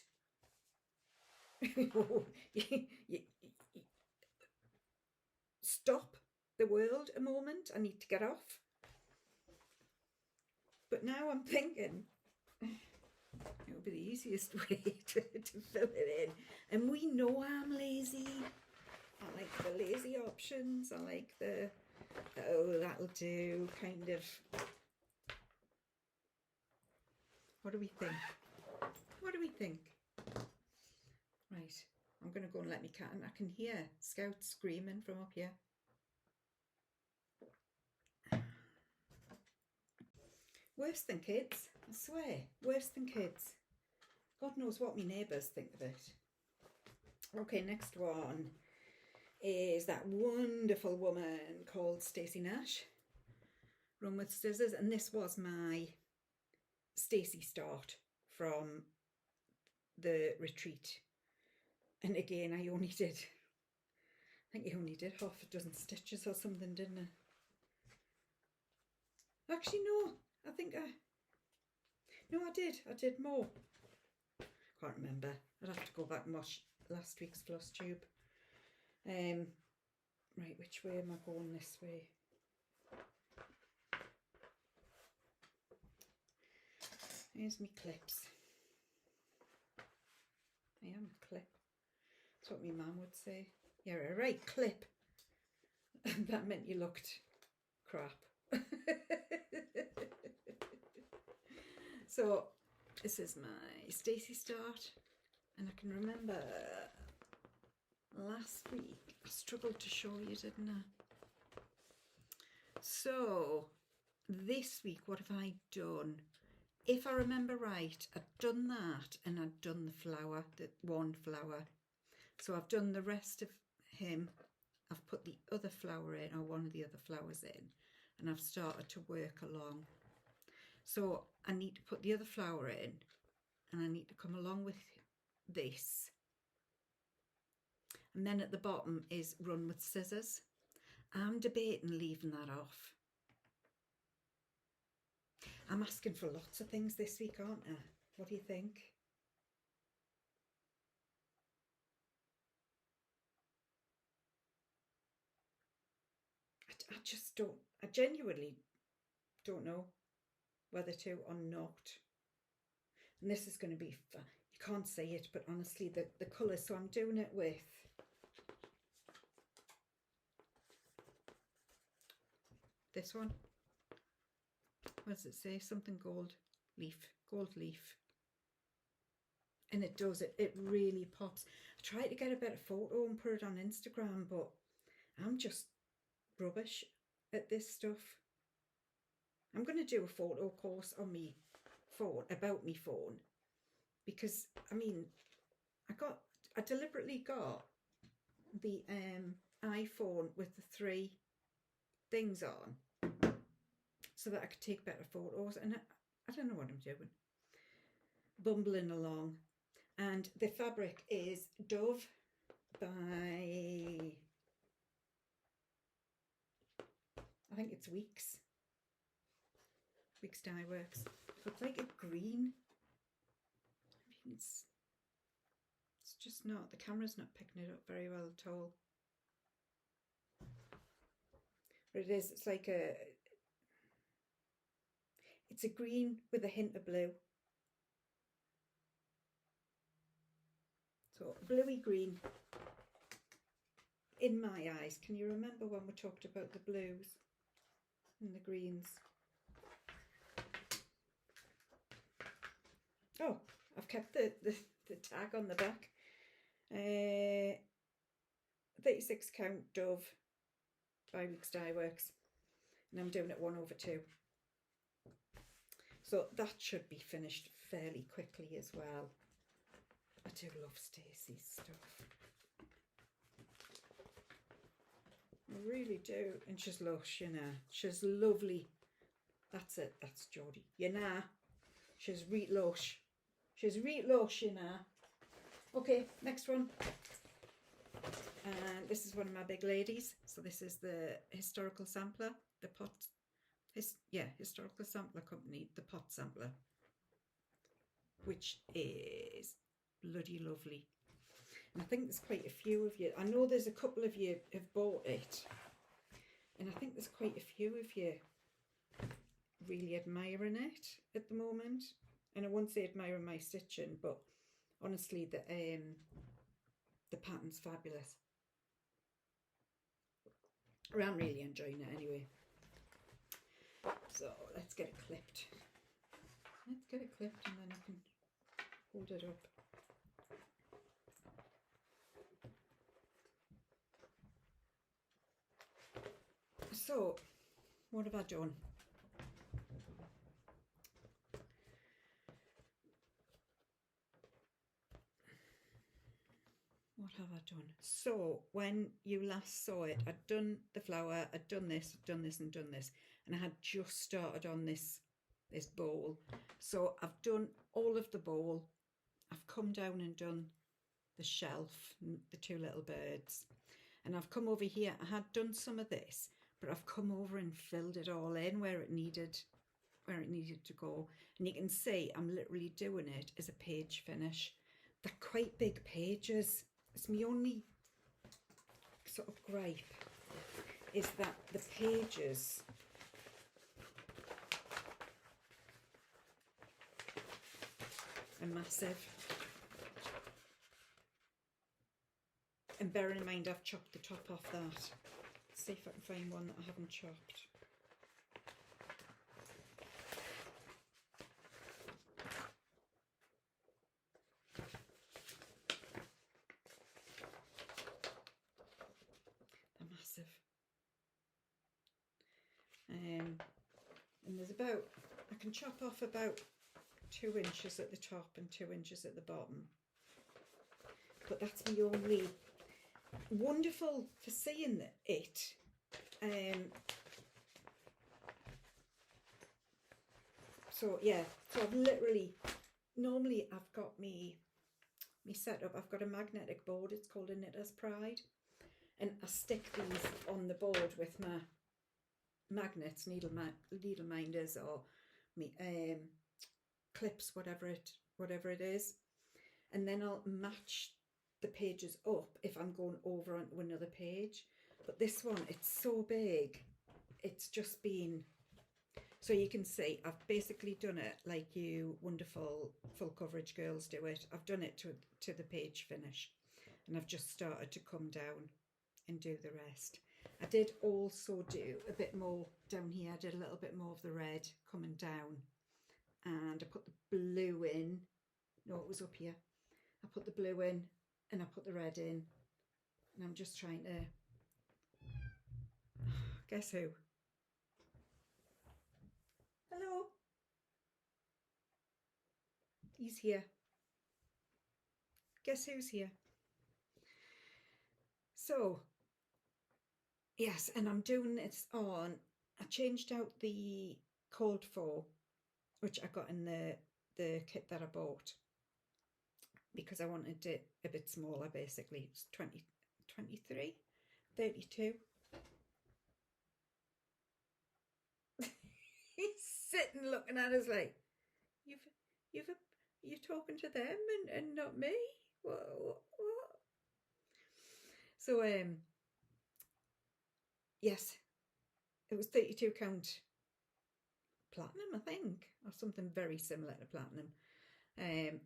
Stop the world a moment. I need to get off. But now I'm thinking it would be the easiest way to fill it in. And we know I'm lazy. I like the lazy options. I like the oh, that'll do kind of. What do we think? What do we think? Right, I'm going to go and let me cat, and I can hear Scout screaming from up here. Worse than kids, I swear, worse than kids. God knows what my neighbours think of it. Okay, next one is that wonderful woman called Stacey Nash, Run with Scissors, and this was my Stacey start from the retreat. And again, I think I only did half a dozen stitches or something, didn't I? Actually, no, I did more. Can't remember. I'd have to go back and watch last week's floss tube. Right, which way am I going? This way. Here's my clips. I am a clip. That's what my mum would say. You're a right clip. That meant you looked crap. So this is my Stacey start, and I can remember last week I struggled to show you, didn't I? So this week, what have I done? If I remember right, I'd done that, and I'd done the flower, the one flower. So I've done the rest of him. I've put the other flower in, or one of the other flowers in, and I've started to work along. So I need to put the other flower in, and I need to come along with this. And then at the bottom is Run with Scissors. I'm debating leaving that off. I'm asking for lots of things this week, aren't I? What do you think? I just don't, I genuinely don't know whether to or not. And this is going to be fun. You can't see it, but honestly, the colours. So I'm doing it with this one. What does it say? Something gold leaf. Gold leaf. And it does, it really pops. I tried to get a better photo and put it on Instagram, but I'm just rubbish at this stuff. I'm going to do a photo course on me phone, about me phone, because I mean, I deliberately got the iPhone with the 3 things on so that I could take better photos, and I don't know what I'm doing, bumbling along. And the fabric is Dove by, I think it's Weeks Dye Works. So it's like a green. I mean, it's just not, the camera's not picking it up very well at all. But it is, it's like it's a green with a hint of blue. So bluey green in my eyes. Can you remember when we talked about the blues and the greens? Oh, I've kept the tag on the back. 36 count Dove by Weeks Dye Works. And I'm doing it 1/2. So that should be finished fairly quickly as well. I do love Stacey's stuff. I really do. And she's lush, you know. She's lovely. That's it. That's Jodie. You know. She's reet lush. She's reet lush, you know. Okay, next one. And this is one of my big ladies. So this is the historical sampler, the pot. Historical sampler company, the pot sampler, which is bloody lovely. And I think there's quite a few of you. I know there's a couple of you have bought it, and I think there's quite a few of you really admiring it at the moment. And I won't say admiring my stitching, but honestly, the pattern's fabulous. I'm really enjoying it anyway. So let's get it clipped. Let's get it clipped and then I can hold it up. So, what have I done? What have I done? So, when you last saw it, I'd done the flower, I'd done this, and done this. And I had just started on this bowl. So, I've done all of the bowl. I've come down and done the shelf, the 2 little birds. And I've come over here. I had done some of this, but I've come over and filled it all in where it needed to go. And you can see I'm literally doing it as a page finish. They're quite big pages. It's my only sort of gripe is that the pages are massive. And bearing in mind I've chopped the top off that. Let's see if I can find one that I haven't chopped. Massive. And there's about, I can chop off about 2 inches at the top and 2 inches at the bottom, but that's the only wonderful for seeing it. So yeah, so I've literally, normally I've got me setup, I've got a magnetic board, it's called a Knitter's Pride. And I stick these on the board with my magnets, needle minders, or me clips, whatever it is. And then I'll match the pages up if I'm going over onto another page. But this one, it's so big, it's just been. So you can see I've basically done it like you wonderful full coverage girls do it. I've done it to the page finish, and I've just started to come down and do the rest. I did also do a bit more down here. I did a little bit more of the red coming down, and I put the blue in. No, it was up here. I put the blue in and I put the red in, and I'm just trying to, guess who? Hello? He's here. Guess who's here? So, yes, and I'm doing it on, I changed out the Cold 4, which I got in the kit that I bought, because I wanted it a bit smaller, basically. It's 20, 23, 32. He's sitting looking at us like, you're talking to them and not me? What? So, yes, it was 32 count platinum, I think, or something very similar to platinum. And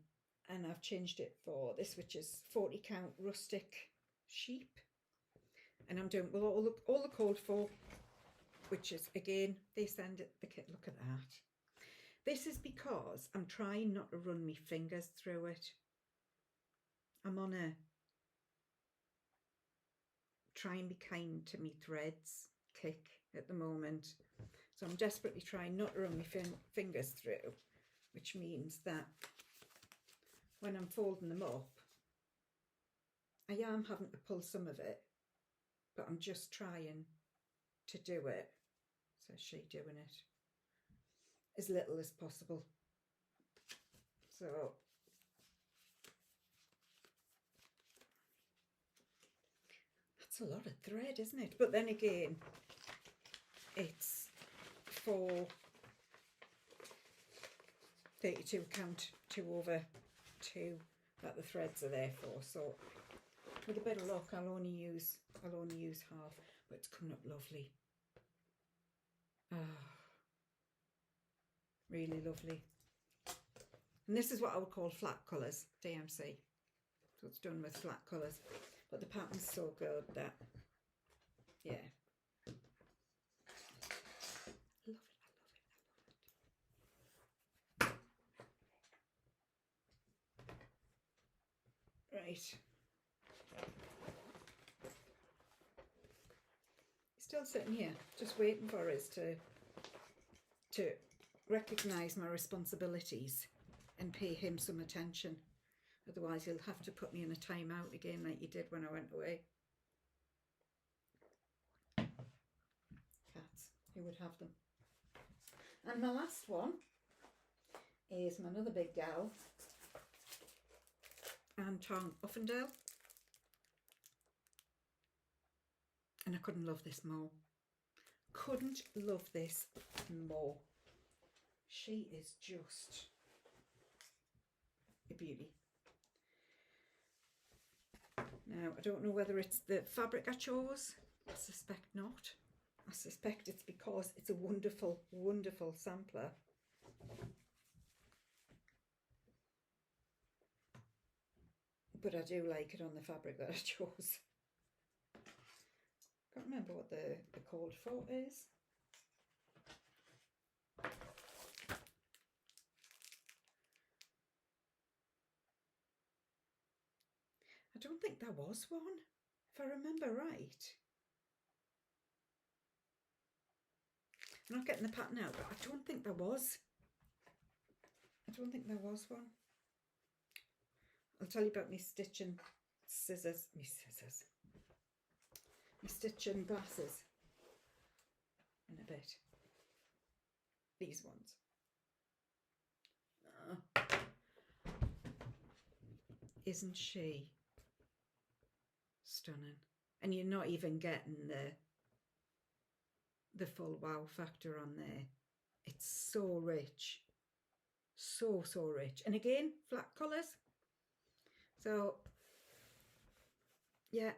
I've changed it for this, which is 40 count rustic sheep. And I'm doing, well, all the Cold 4, which is, again, they send it the kit. Look at that. This is because I'm trying not to run my fingers through it. I'm on a try and be kind to me threads kick at the moment. So I'm desperately trying not to run my fingers through, which means that when I'm folding them up, I am having to pull some of it, but I'm just trying to do it, says she, doing it as little as possible. So that's a lot of thread, isn't it? But then again, it's for 32 count 2/2 that the threads are there for. So with a bit of luck, I'll only use half, but it's coming up lovely. Ah, really lovely. And this is what I would call flat colours, DMC. So it's done with flat colours, but the pattern's so good that, yeah. I love it, I love it, I love it. Right. Still sitting here, just waiting for us to recognise my responsibilities and pay him some attention. Otherwise he'll have to put me in a timeout again like he did when I went away. Cats, who would have them? And my last one is my other big gal, Anton Uffendale. And I couldn't love this more. Couldn't love this more. She is just a beauty. Now, I don't know whether it's the fabric I chose. I suspect not. I suspect it's because it's a wonderful, wonderful sampler. But I do like it on the fabric that I chose. Can't remember what the Cold 4 is. I don't think there was one, if I remember right. I'm not getting the pattern out, but I don't think there was. I don't think there was one. I'll tell you about me stitching scissors. Me stitching glasses in a bit. These ones. Isn't she stunning? And you're not even getting the full wow factor on there. It's so rich. So rich. And again, flat colours. So, yeah.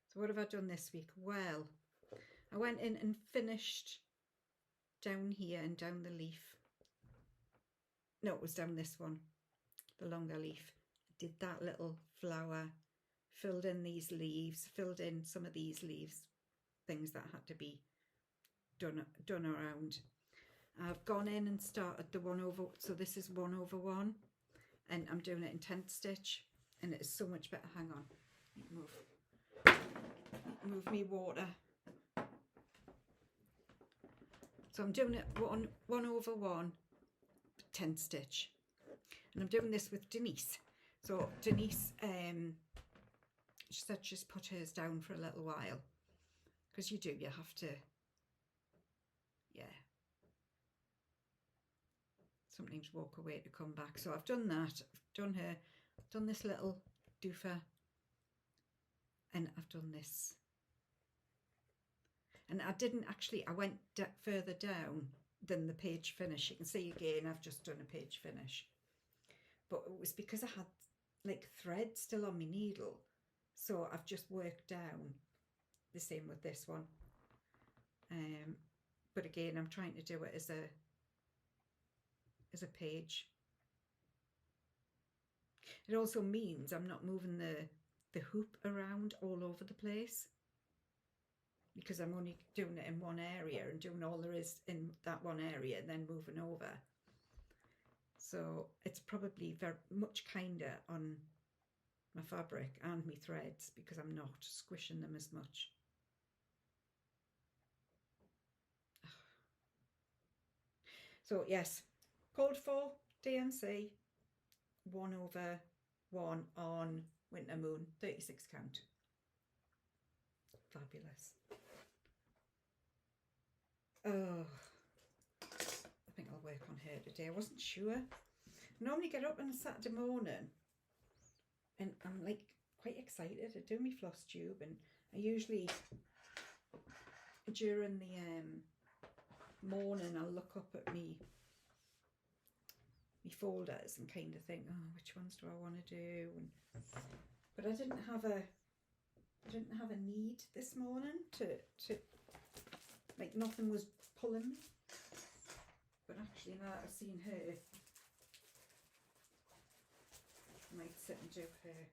So what have I done this week? Well, I went in and finished down here and down the leaf. No, it was down this one, the longer leaf. I did that little flower, filled in these leaves, filled in some of these leaves, things that had to be done around. I've gone in and started the 1/1, so this is 1/1. and I'm doing it in tent stitch, and it is so much better. Hang on, move me water. So I'm doing it one over one tent stitch, and I'm doing this with Denise. So Denise, she said just put hers down for a little while, because you have to, yeah, sometimes walk away to come back. So I've done that, I've done her, I've done this little doofer, and I've done this. And I didn't actually, I went further down than the page finish. You can see again, I've just done a page finish. But it was because I had like thread still on my needle. So I've just worked down. The same with this one. But again, I'm trying to do it as a page. It also means I'm not moving the hoop around all over the place, because I'm only doing it in one area and doing all there is in that one area and then moving over. So it's probably very much kinder on my fabric and my threads, because I'm not squishing them as much. So yes, called for DMC 1 over 1 on Winter Moon, 36 count. Fabulous. Oh, I think I'll work on her today. I wasn't sure. I normally get up on a Saturday morning and I'm like quite excited to do my floss tube, and I usually during the morning I'll look up at me folders and kind of think, oh, which ones do I want to do? But I didn't have a need this morning to like, nothing was pulling me. But actually now that I've seen her, I might sit and do her.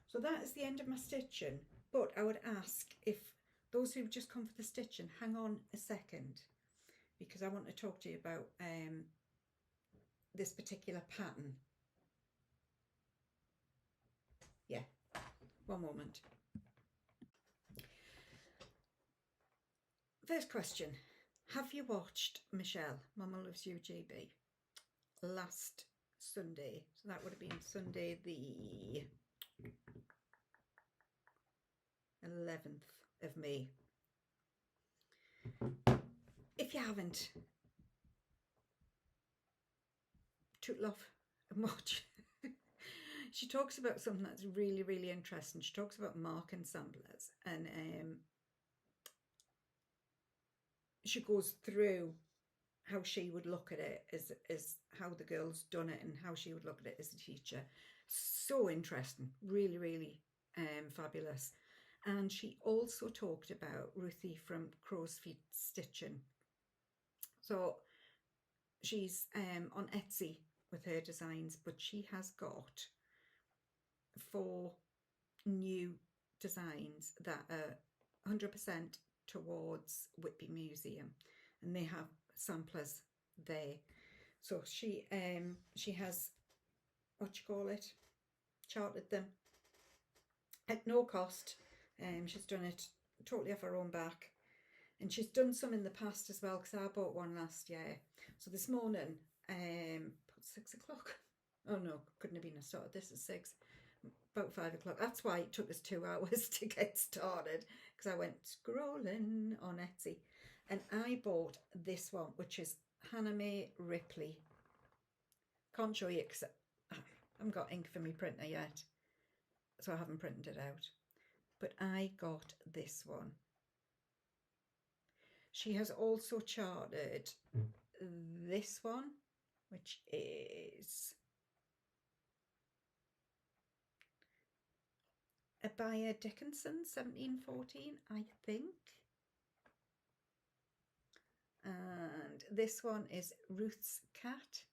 So that is the end of my stitching. But I would ask if those who've just come for the stitching, hang on a second, because I want to talk to you about this particular pattern. Yeah, one moment. First question, have you watched Michelle, Mama Loves You GB, last Sunday? So that would have been Sunday the 11th of May. If you haven't, tootle off and watch. She talks about something that's really, really interesting. She talks about marking samplers, and she goes through how she would look at it as how the girl's done it, and how she would look at it as a teacher. So interesting, really, really fabulous. And she also talked about Ruthie from Crow's Feet Stitching. So she's on Etsy with her designs, but she has got 4 new designs that are 100% towards Whitby Museum, and they have samplers there. So she has, what you call it, chartered them at no cost. She's done it totally off her own back, and she's done some in the past as well, because I bought one last year. So this morning, 6 o'clock, oh no, couldn't have been, I started this at 6, about 5 o'clock. That's why it took us 2 hours to get started, because I went scrolling on Etsy, and I bought this one, which is Hannah Mae Ripley. Can't show you because I haven't got ink for my printer yet, so I haven't printed it out. But I got this one. She has also chartered this one, which is a Abaya Dickinson, 1714, I think. And this one is Ruth's Cat.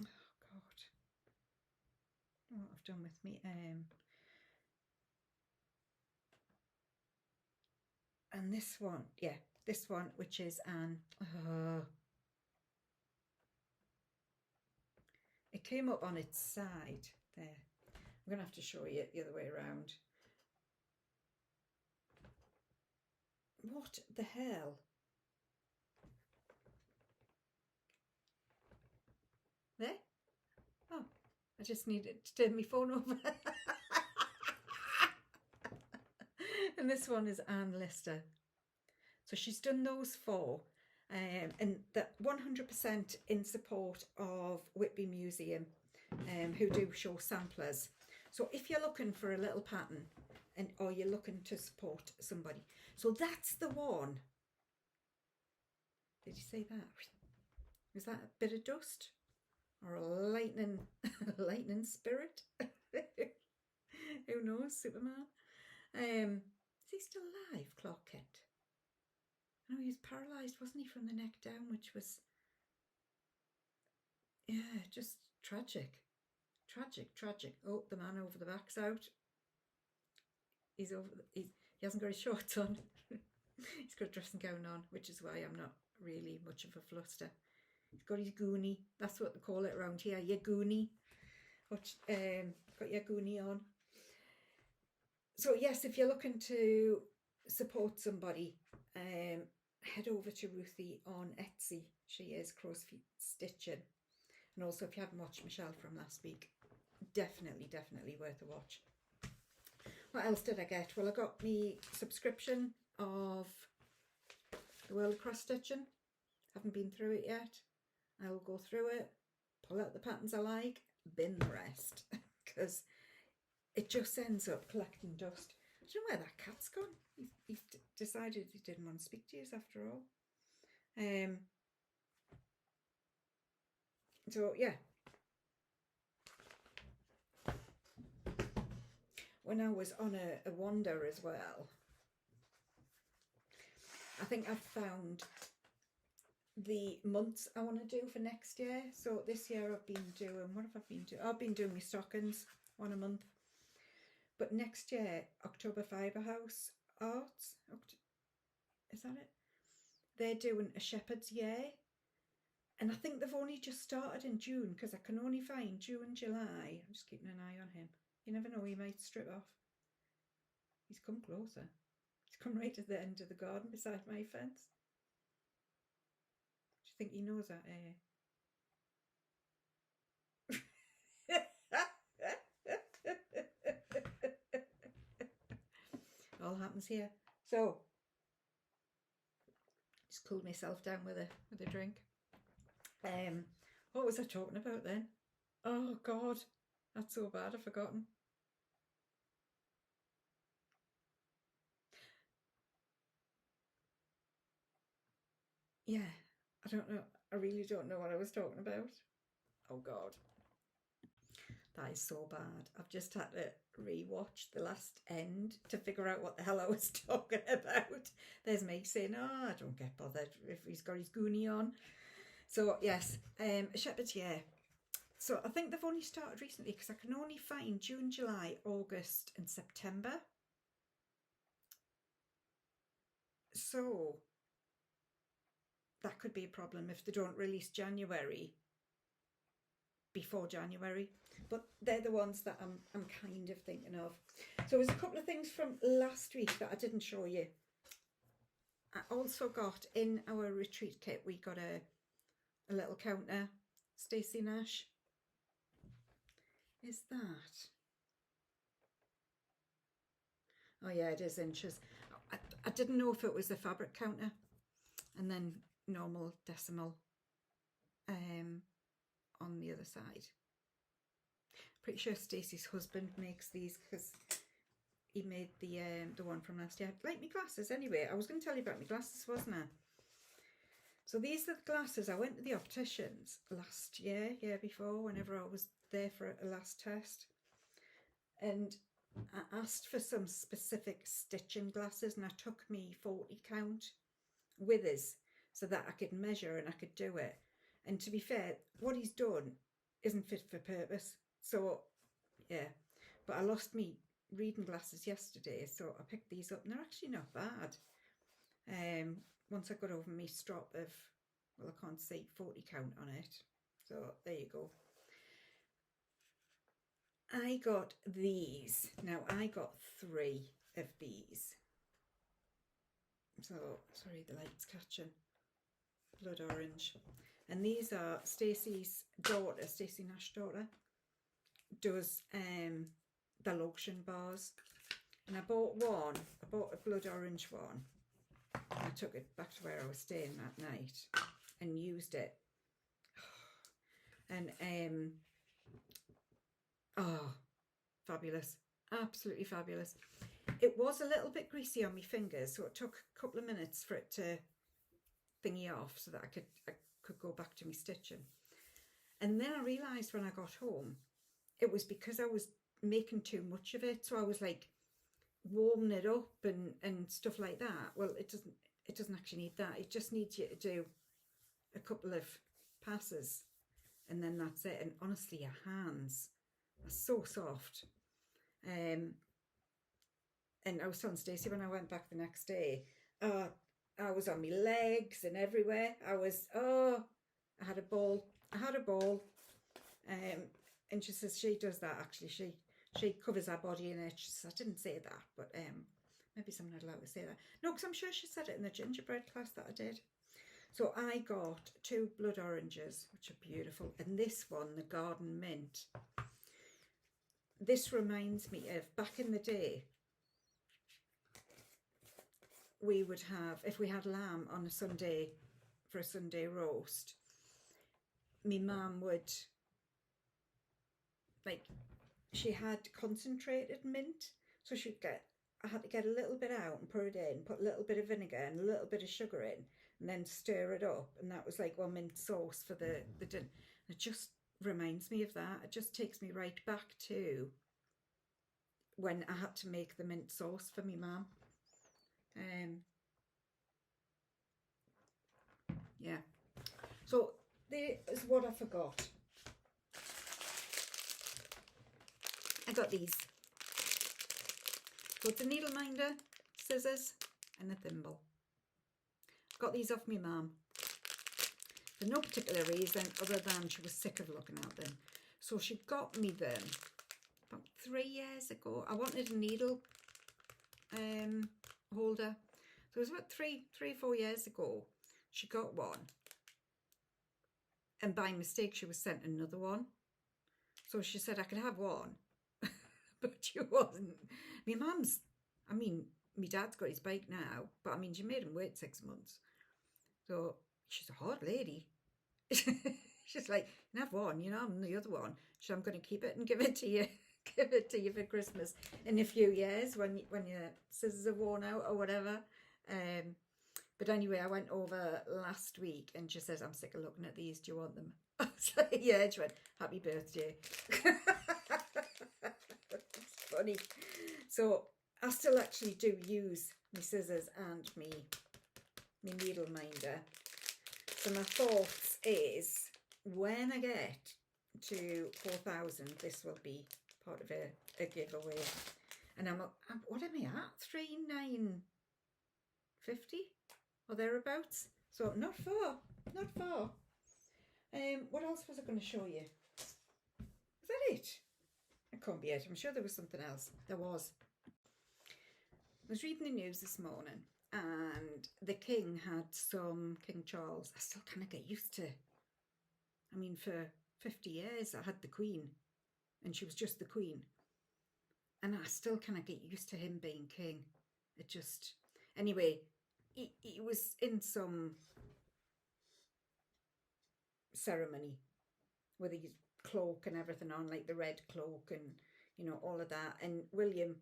Oh God, I don't know what I've done with me. And this one, yeah, this one, which is an, it came up on its side there. I'm going to have to show you it the other way around. What the hell? There? Oh, I just needed to turn my phone over. And this one is Anne Lister. So she's done those four, and that 100% in support of Whitby Museum, who do show samplers. So if you're looking for a little pattern, or you're looking to support somebody, so that's the one. Did you see that? Was that a bit of dust or a lightning spirit? Who knows? Superman. Is he still alive, Clark Kent? I know he was paralysed, wasn't he, from the neck down, which was, yeah, just tragic. Tragic. Oh, the man over the back's out. He hasn't got his shorts on. He's got a dressing gown on, which is why I'm not really much of a fluster. He's got his goonie. That's what they call it around here, your goonie. Got your goonie on. So yes, if you're looking to support somebody, head over to Ruthie on Etsy. She is Crow's Feet Stitching. And also, if you haven't watched Michelle from last week, definitely worth a watch. What else did I get? Well, I got me subscription of The World of Cross Stitching. Haven't been through it yet. I'll go through it, pull out the patterns I like, bin the rest, because it just ends up collecting dust. I don't know where that cat's gone. He's decided he didn't want to speak to us after all. So yeah. When I was on a wander as well, I think I've found the months I want to do for next year. So this year I've been doing, what have I been doing? I've been doing my stockings, one a month. But next year, October Fibre House Arts, is that it? They're doing a shepherd's year. And I think they've only just started in June, because I can only find June, July. I'm just keeping an eye on him. You never know, he might strip off. He's come closer. He's come right to the end of the garden beside my fence. Do you think he knows that? All happens here. So, just cooled myself down with a drink. What was I talking about then? Oh God, that's so bad. I've forgotten. Yeah, I don't know. I really don't know what I was talking about. Oh God, that is so bad. I've just had to re-watch the last end to figure out what the hell I was talking about. There's me saying, oh, I don't get bothered if he's got his goonie on. So yes, a shepherd's year. So I think they've only started recently, because I can only find June, July, August and September. So that could be a problem if they don't release January before January. But they're the ones that I'm kind of thinking of. So there's a couple of things from last week that I didn't show you. I also got, in our retreat kit, we got a little counter. Stacey Nash. Is that? Oh yeah, it is inches. I didn't know if it was the fabric counter and then normal decimal on the other side. Pretty sure Stacey's husband makes these, because he made the one from last year. Like my glasses anyway. I was going to tell you about my glasses, wasn't I? So these are the glasses. I went to the opticians last year before, whenever I was there for a last test. And I asked for some specific stitching glasses, and I took me 40 count withers so that I could measure and I could do it. And to be fair, what he's done isn't fit for purpose. So yeah, but I lost me reading glasses yesterday, so I picked these up and they're actually not bad. Once I got over my strop of, well, I can't see 40 count on it. So there you go. I got these. Now I got 3 of these. So, sorry, the light's catching. Blood orange. And these are Stacey's daughter, Stacey Nash's daughter, does the lotion bars. And I bought one, I bought a blood orange one. And I took it back to where I was staying that night and used it. And, oh, fabulous. Absolutely fabulous. It was a little bit greasy on my fingers, so it took a couple of minutes for it to thingy off so that I could go back to my stitching. And then I realised when I got home, it was because I was making too much of it. So I was like warming it up and stuff like that. Well, it doesn't actually need that. It just needs you to do a couple of passes and then that's it. And honestly, your hands are so soft. And I was telling Stacey when I went back the next day, I was on my legs and everywhere. I had a ball. And she says she does that actually. She covers her body in it. She says, I didn't say that, but maybe I'm not allowed to say that. No, because I'm sure she said it in the gingerbread class that I did. So I got 2 blood oranges, which are beautiful. And this one, the garden mint. This reminds me of back in the day, we would have, if we had lamb on a Sunday for a Sunday roast, my mum would, like, she had concentrated mint, so I had to get a little bit out and put it in, put a little bit of vinegar and a little bit of sugar in, and then stir it up, and that was like mint sauce for the dinner. It just reminds me of that. It just takes me right back to when I had to make the mint sauce for my mum. Yeah, so there is what I forgot. I got these. So it's a needle minder, scissors and a thimble. Got these off my mum for no particular reason other than she was sick of looking at them. So she got me them about 3 years ago. I wanted a needle holder. So it was about 3 or 4 years ago. She got one. And by mistake, she was sent another one. So she said I could have one. But she wasn't. My mum's, my dad's got his bike now. But she made him wait 6 months. So she's a hard lady. She's like, you can have one, and the other one. So I'm going to keep it and give it to you. Give it to you for Christmas in a few years when your scissors are worn out or whatever. But anyway, I went over last week and she says, I'm sick of looking at these. Do you want them? I was like, yeah. She went, happy birthday. It's funny. So I still actually do use my scissors and my needle minder. So my thoughts is when I get to 4,000, this will be part of a giveaway. And what am I at? 3,950 or thereabouts. So not far. What else was I going to show you? Was that it? It can't be it. I'm sure there was something else. There was. I was reading the news this morning and the King had some, King Charles, I still kind of get used to. For 50 years I had the Queen and she was just the Queen. And I still kind of get used to him being king. It just, anyway, he was in some ceremony with his cloak and everything on, like the red cloak and, all of that. And William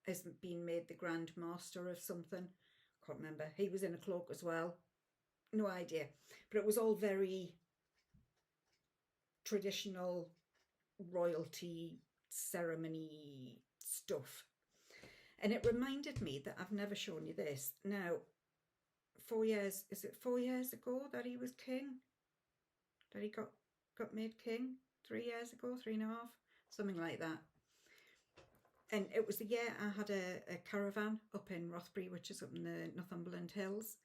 has been made the Grand Master of something. Can't remember. He was in a cloak as well. No idea. But it was all very traditional royalty ceremony stuff. And it reminded me that I've never shown you this. Now, 4 years, is it 4 years ago that he was king? That he got made king? 3 years ago, 3.5? Something like that. And it was the year I had a caravan up in Rothbury, which is up in the Northumberland Hills.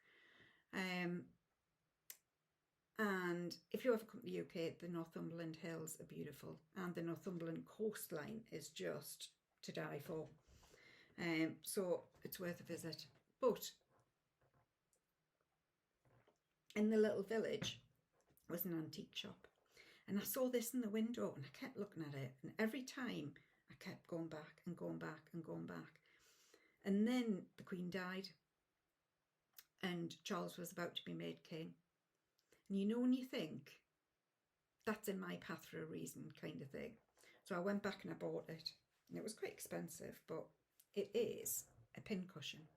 And if you ever come to the UK, the Northumberland Hills are beautiful, and the Northumberland coastline is just to die for. So it's worth a visit. But in the little village was an antique shop, and I saw this in the window, and I kept looking at it, and every time I kept going back and going back and going back. And then the Queen died, and Charles was about to be made king. And you know, when you think, that's in my path for a reason, kind of thing. So I went back and I bought it. And it was quite expensive, but it is a pincushion.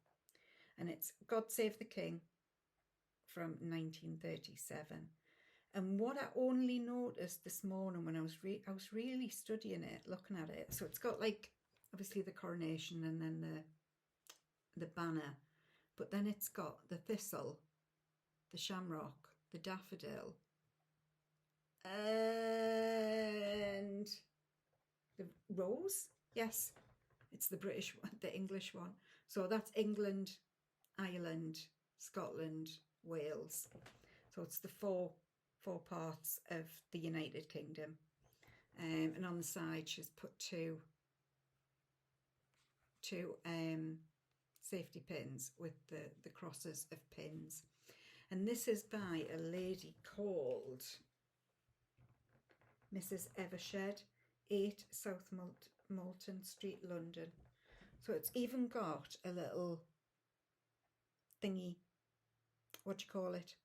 And it's God Save the King from 1937. And what I only noticed this morning when I was really studying it, looking at it. So it's got like, obviously the coronation and then the banner. But then it's got the thistle, the shamrock, the daffodil, and the rose. Yes, it's the British one, the English one. So that's England, Ireland, Scotland, Wales. So it's the four parts of the United Kingdom. And on the side she's put two safety pins with the crosses of pins. And this is by a lady called Mrs. Evershed, 8 South Moulton Street, London. So it's even got a little thingy, what do you call it?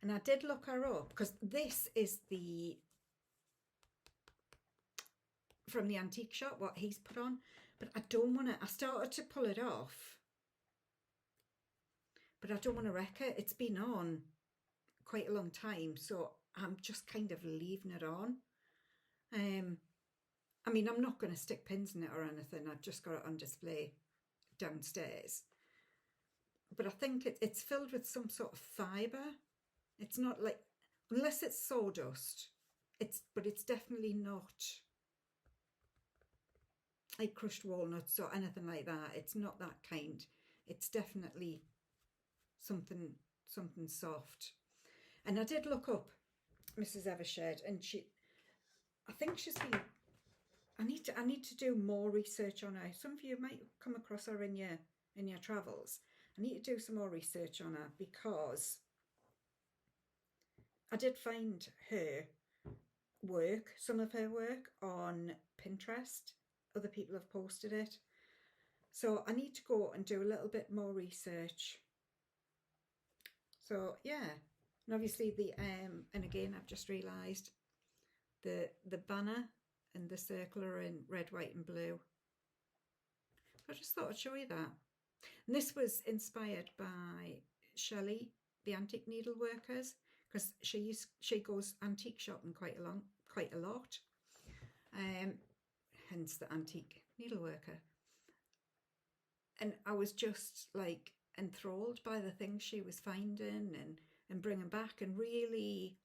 And I did look her up, because this is from the antique shop, what he's put on. But I don't want to, I started to pull it off, but I don't want to wreck it. It's been on quite a long time, so I'm just kind of leaving it on. I mean, I'm not going to stick pins in it or anything. I've just got it on display downstairs. But I think it's filled with some sort of fibre. It's not like, unless it's sawdust, but it's definitely not like crushed walnuts or anything like that. It's not that kind. It's definitely something soft. And I did look up Mrs. Evershed, and I think she's been, I need to do more research on her. Some of you might come across her in your travels. I need to do some more research on her, because I did find her work, some of her work, on Pinterest. Other people have posted it. So I need to go and do a little bit more research. So yeah, and obviously and again, I've just realised the banner and the circle are in red, white and blue. I just thought I'd show you that. And this was inspired by Sherrie, the antique needleworkers, because she goes antique shopping quite a lot. Hence the antique needleworker. And I was just like enthralled by the things she was finding and bringing back, and really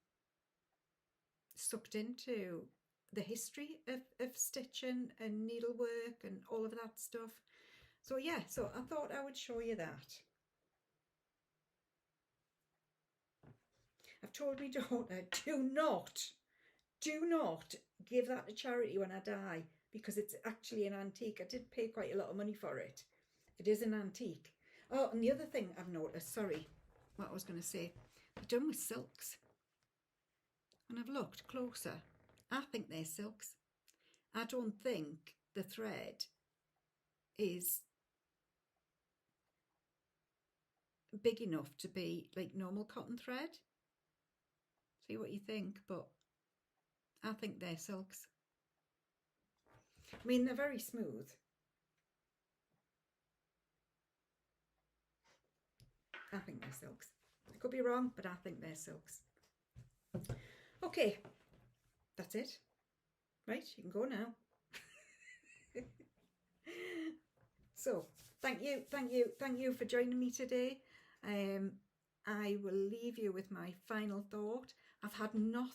sucked into the history of stitching and needlework and all of that stuff. So yeah, so I thought I would show you that. I've told my daughter, do not give that to charity when I die, because it's actually an antique. I did pay quite a lot of money for it. It is an antique. Oh, and the other thing I've noticed, sorry, what I was going to say, they're done with silks. When I've looked closer, I think they're silks. I don't think the thread is big enough to be like normal cotton thread. See what you think, but I think they're silks. I mean, they're very smooth. I think they're silks. I could be wrong, but I think they're silks. Okay, that's it. Right, you can go now. So, thank you for joining me today. I will leave you with my final thought. I've had no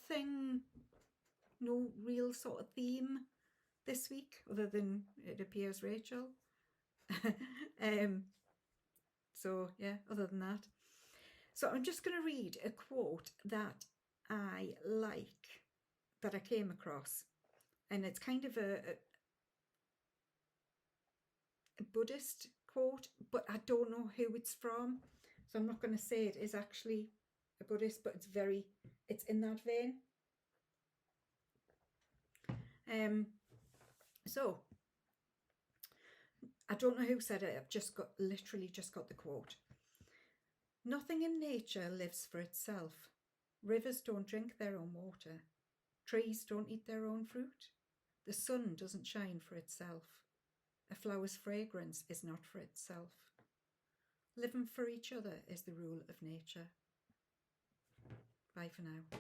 real sort of theme this week, other than it appears Rachael. So yeah, other than that. So I'm just going to read a quote that I like, that I came across. And it's kind of a Buddhist quote, but I don't know who it's from. So I'm not going to say it is actually a Buddhist, but it's in that vein. So I don't know who said it. I've literally just got the quote. Nothing in nature lives for itself. Rivers don't drink their own water. Trees don't eat their own fruit. The sun doesn't shine for itself. A flower's fragrance is not for itself. Living for each other is the rule of nature. Bye for now.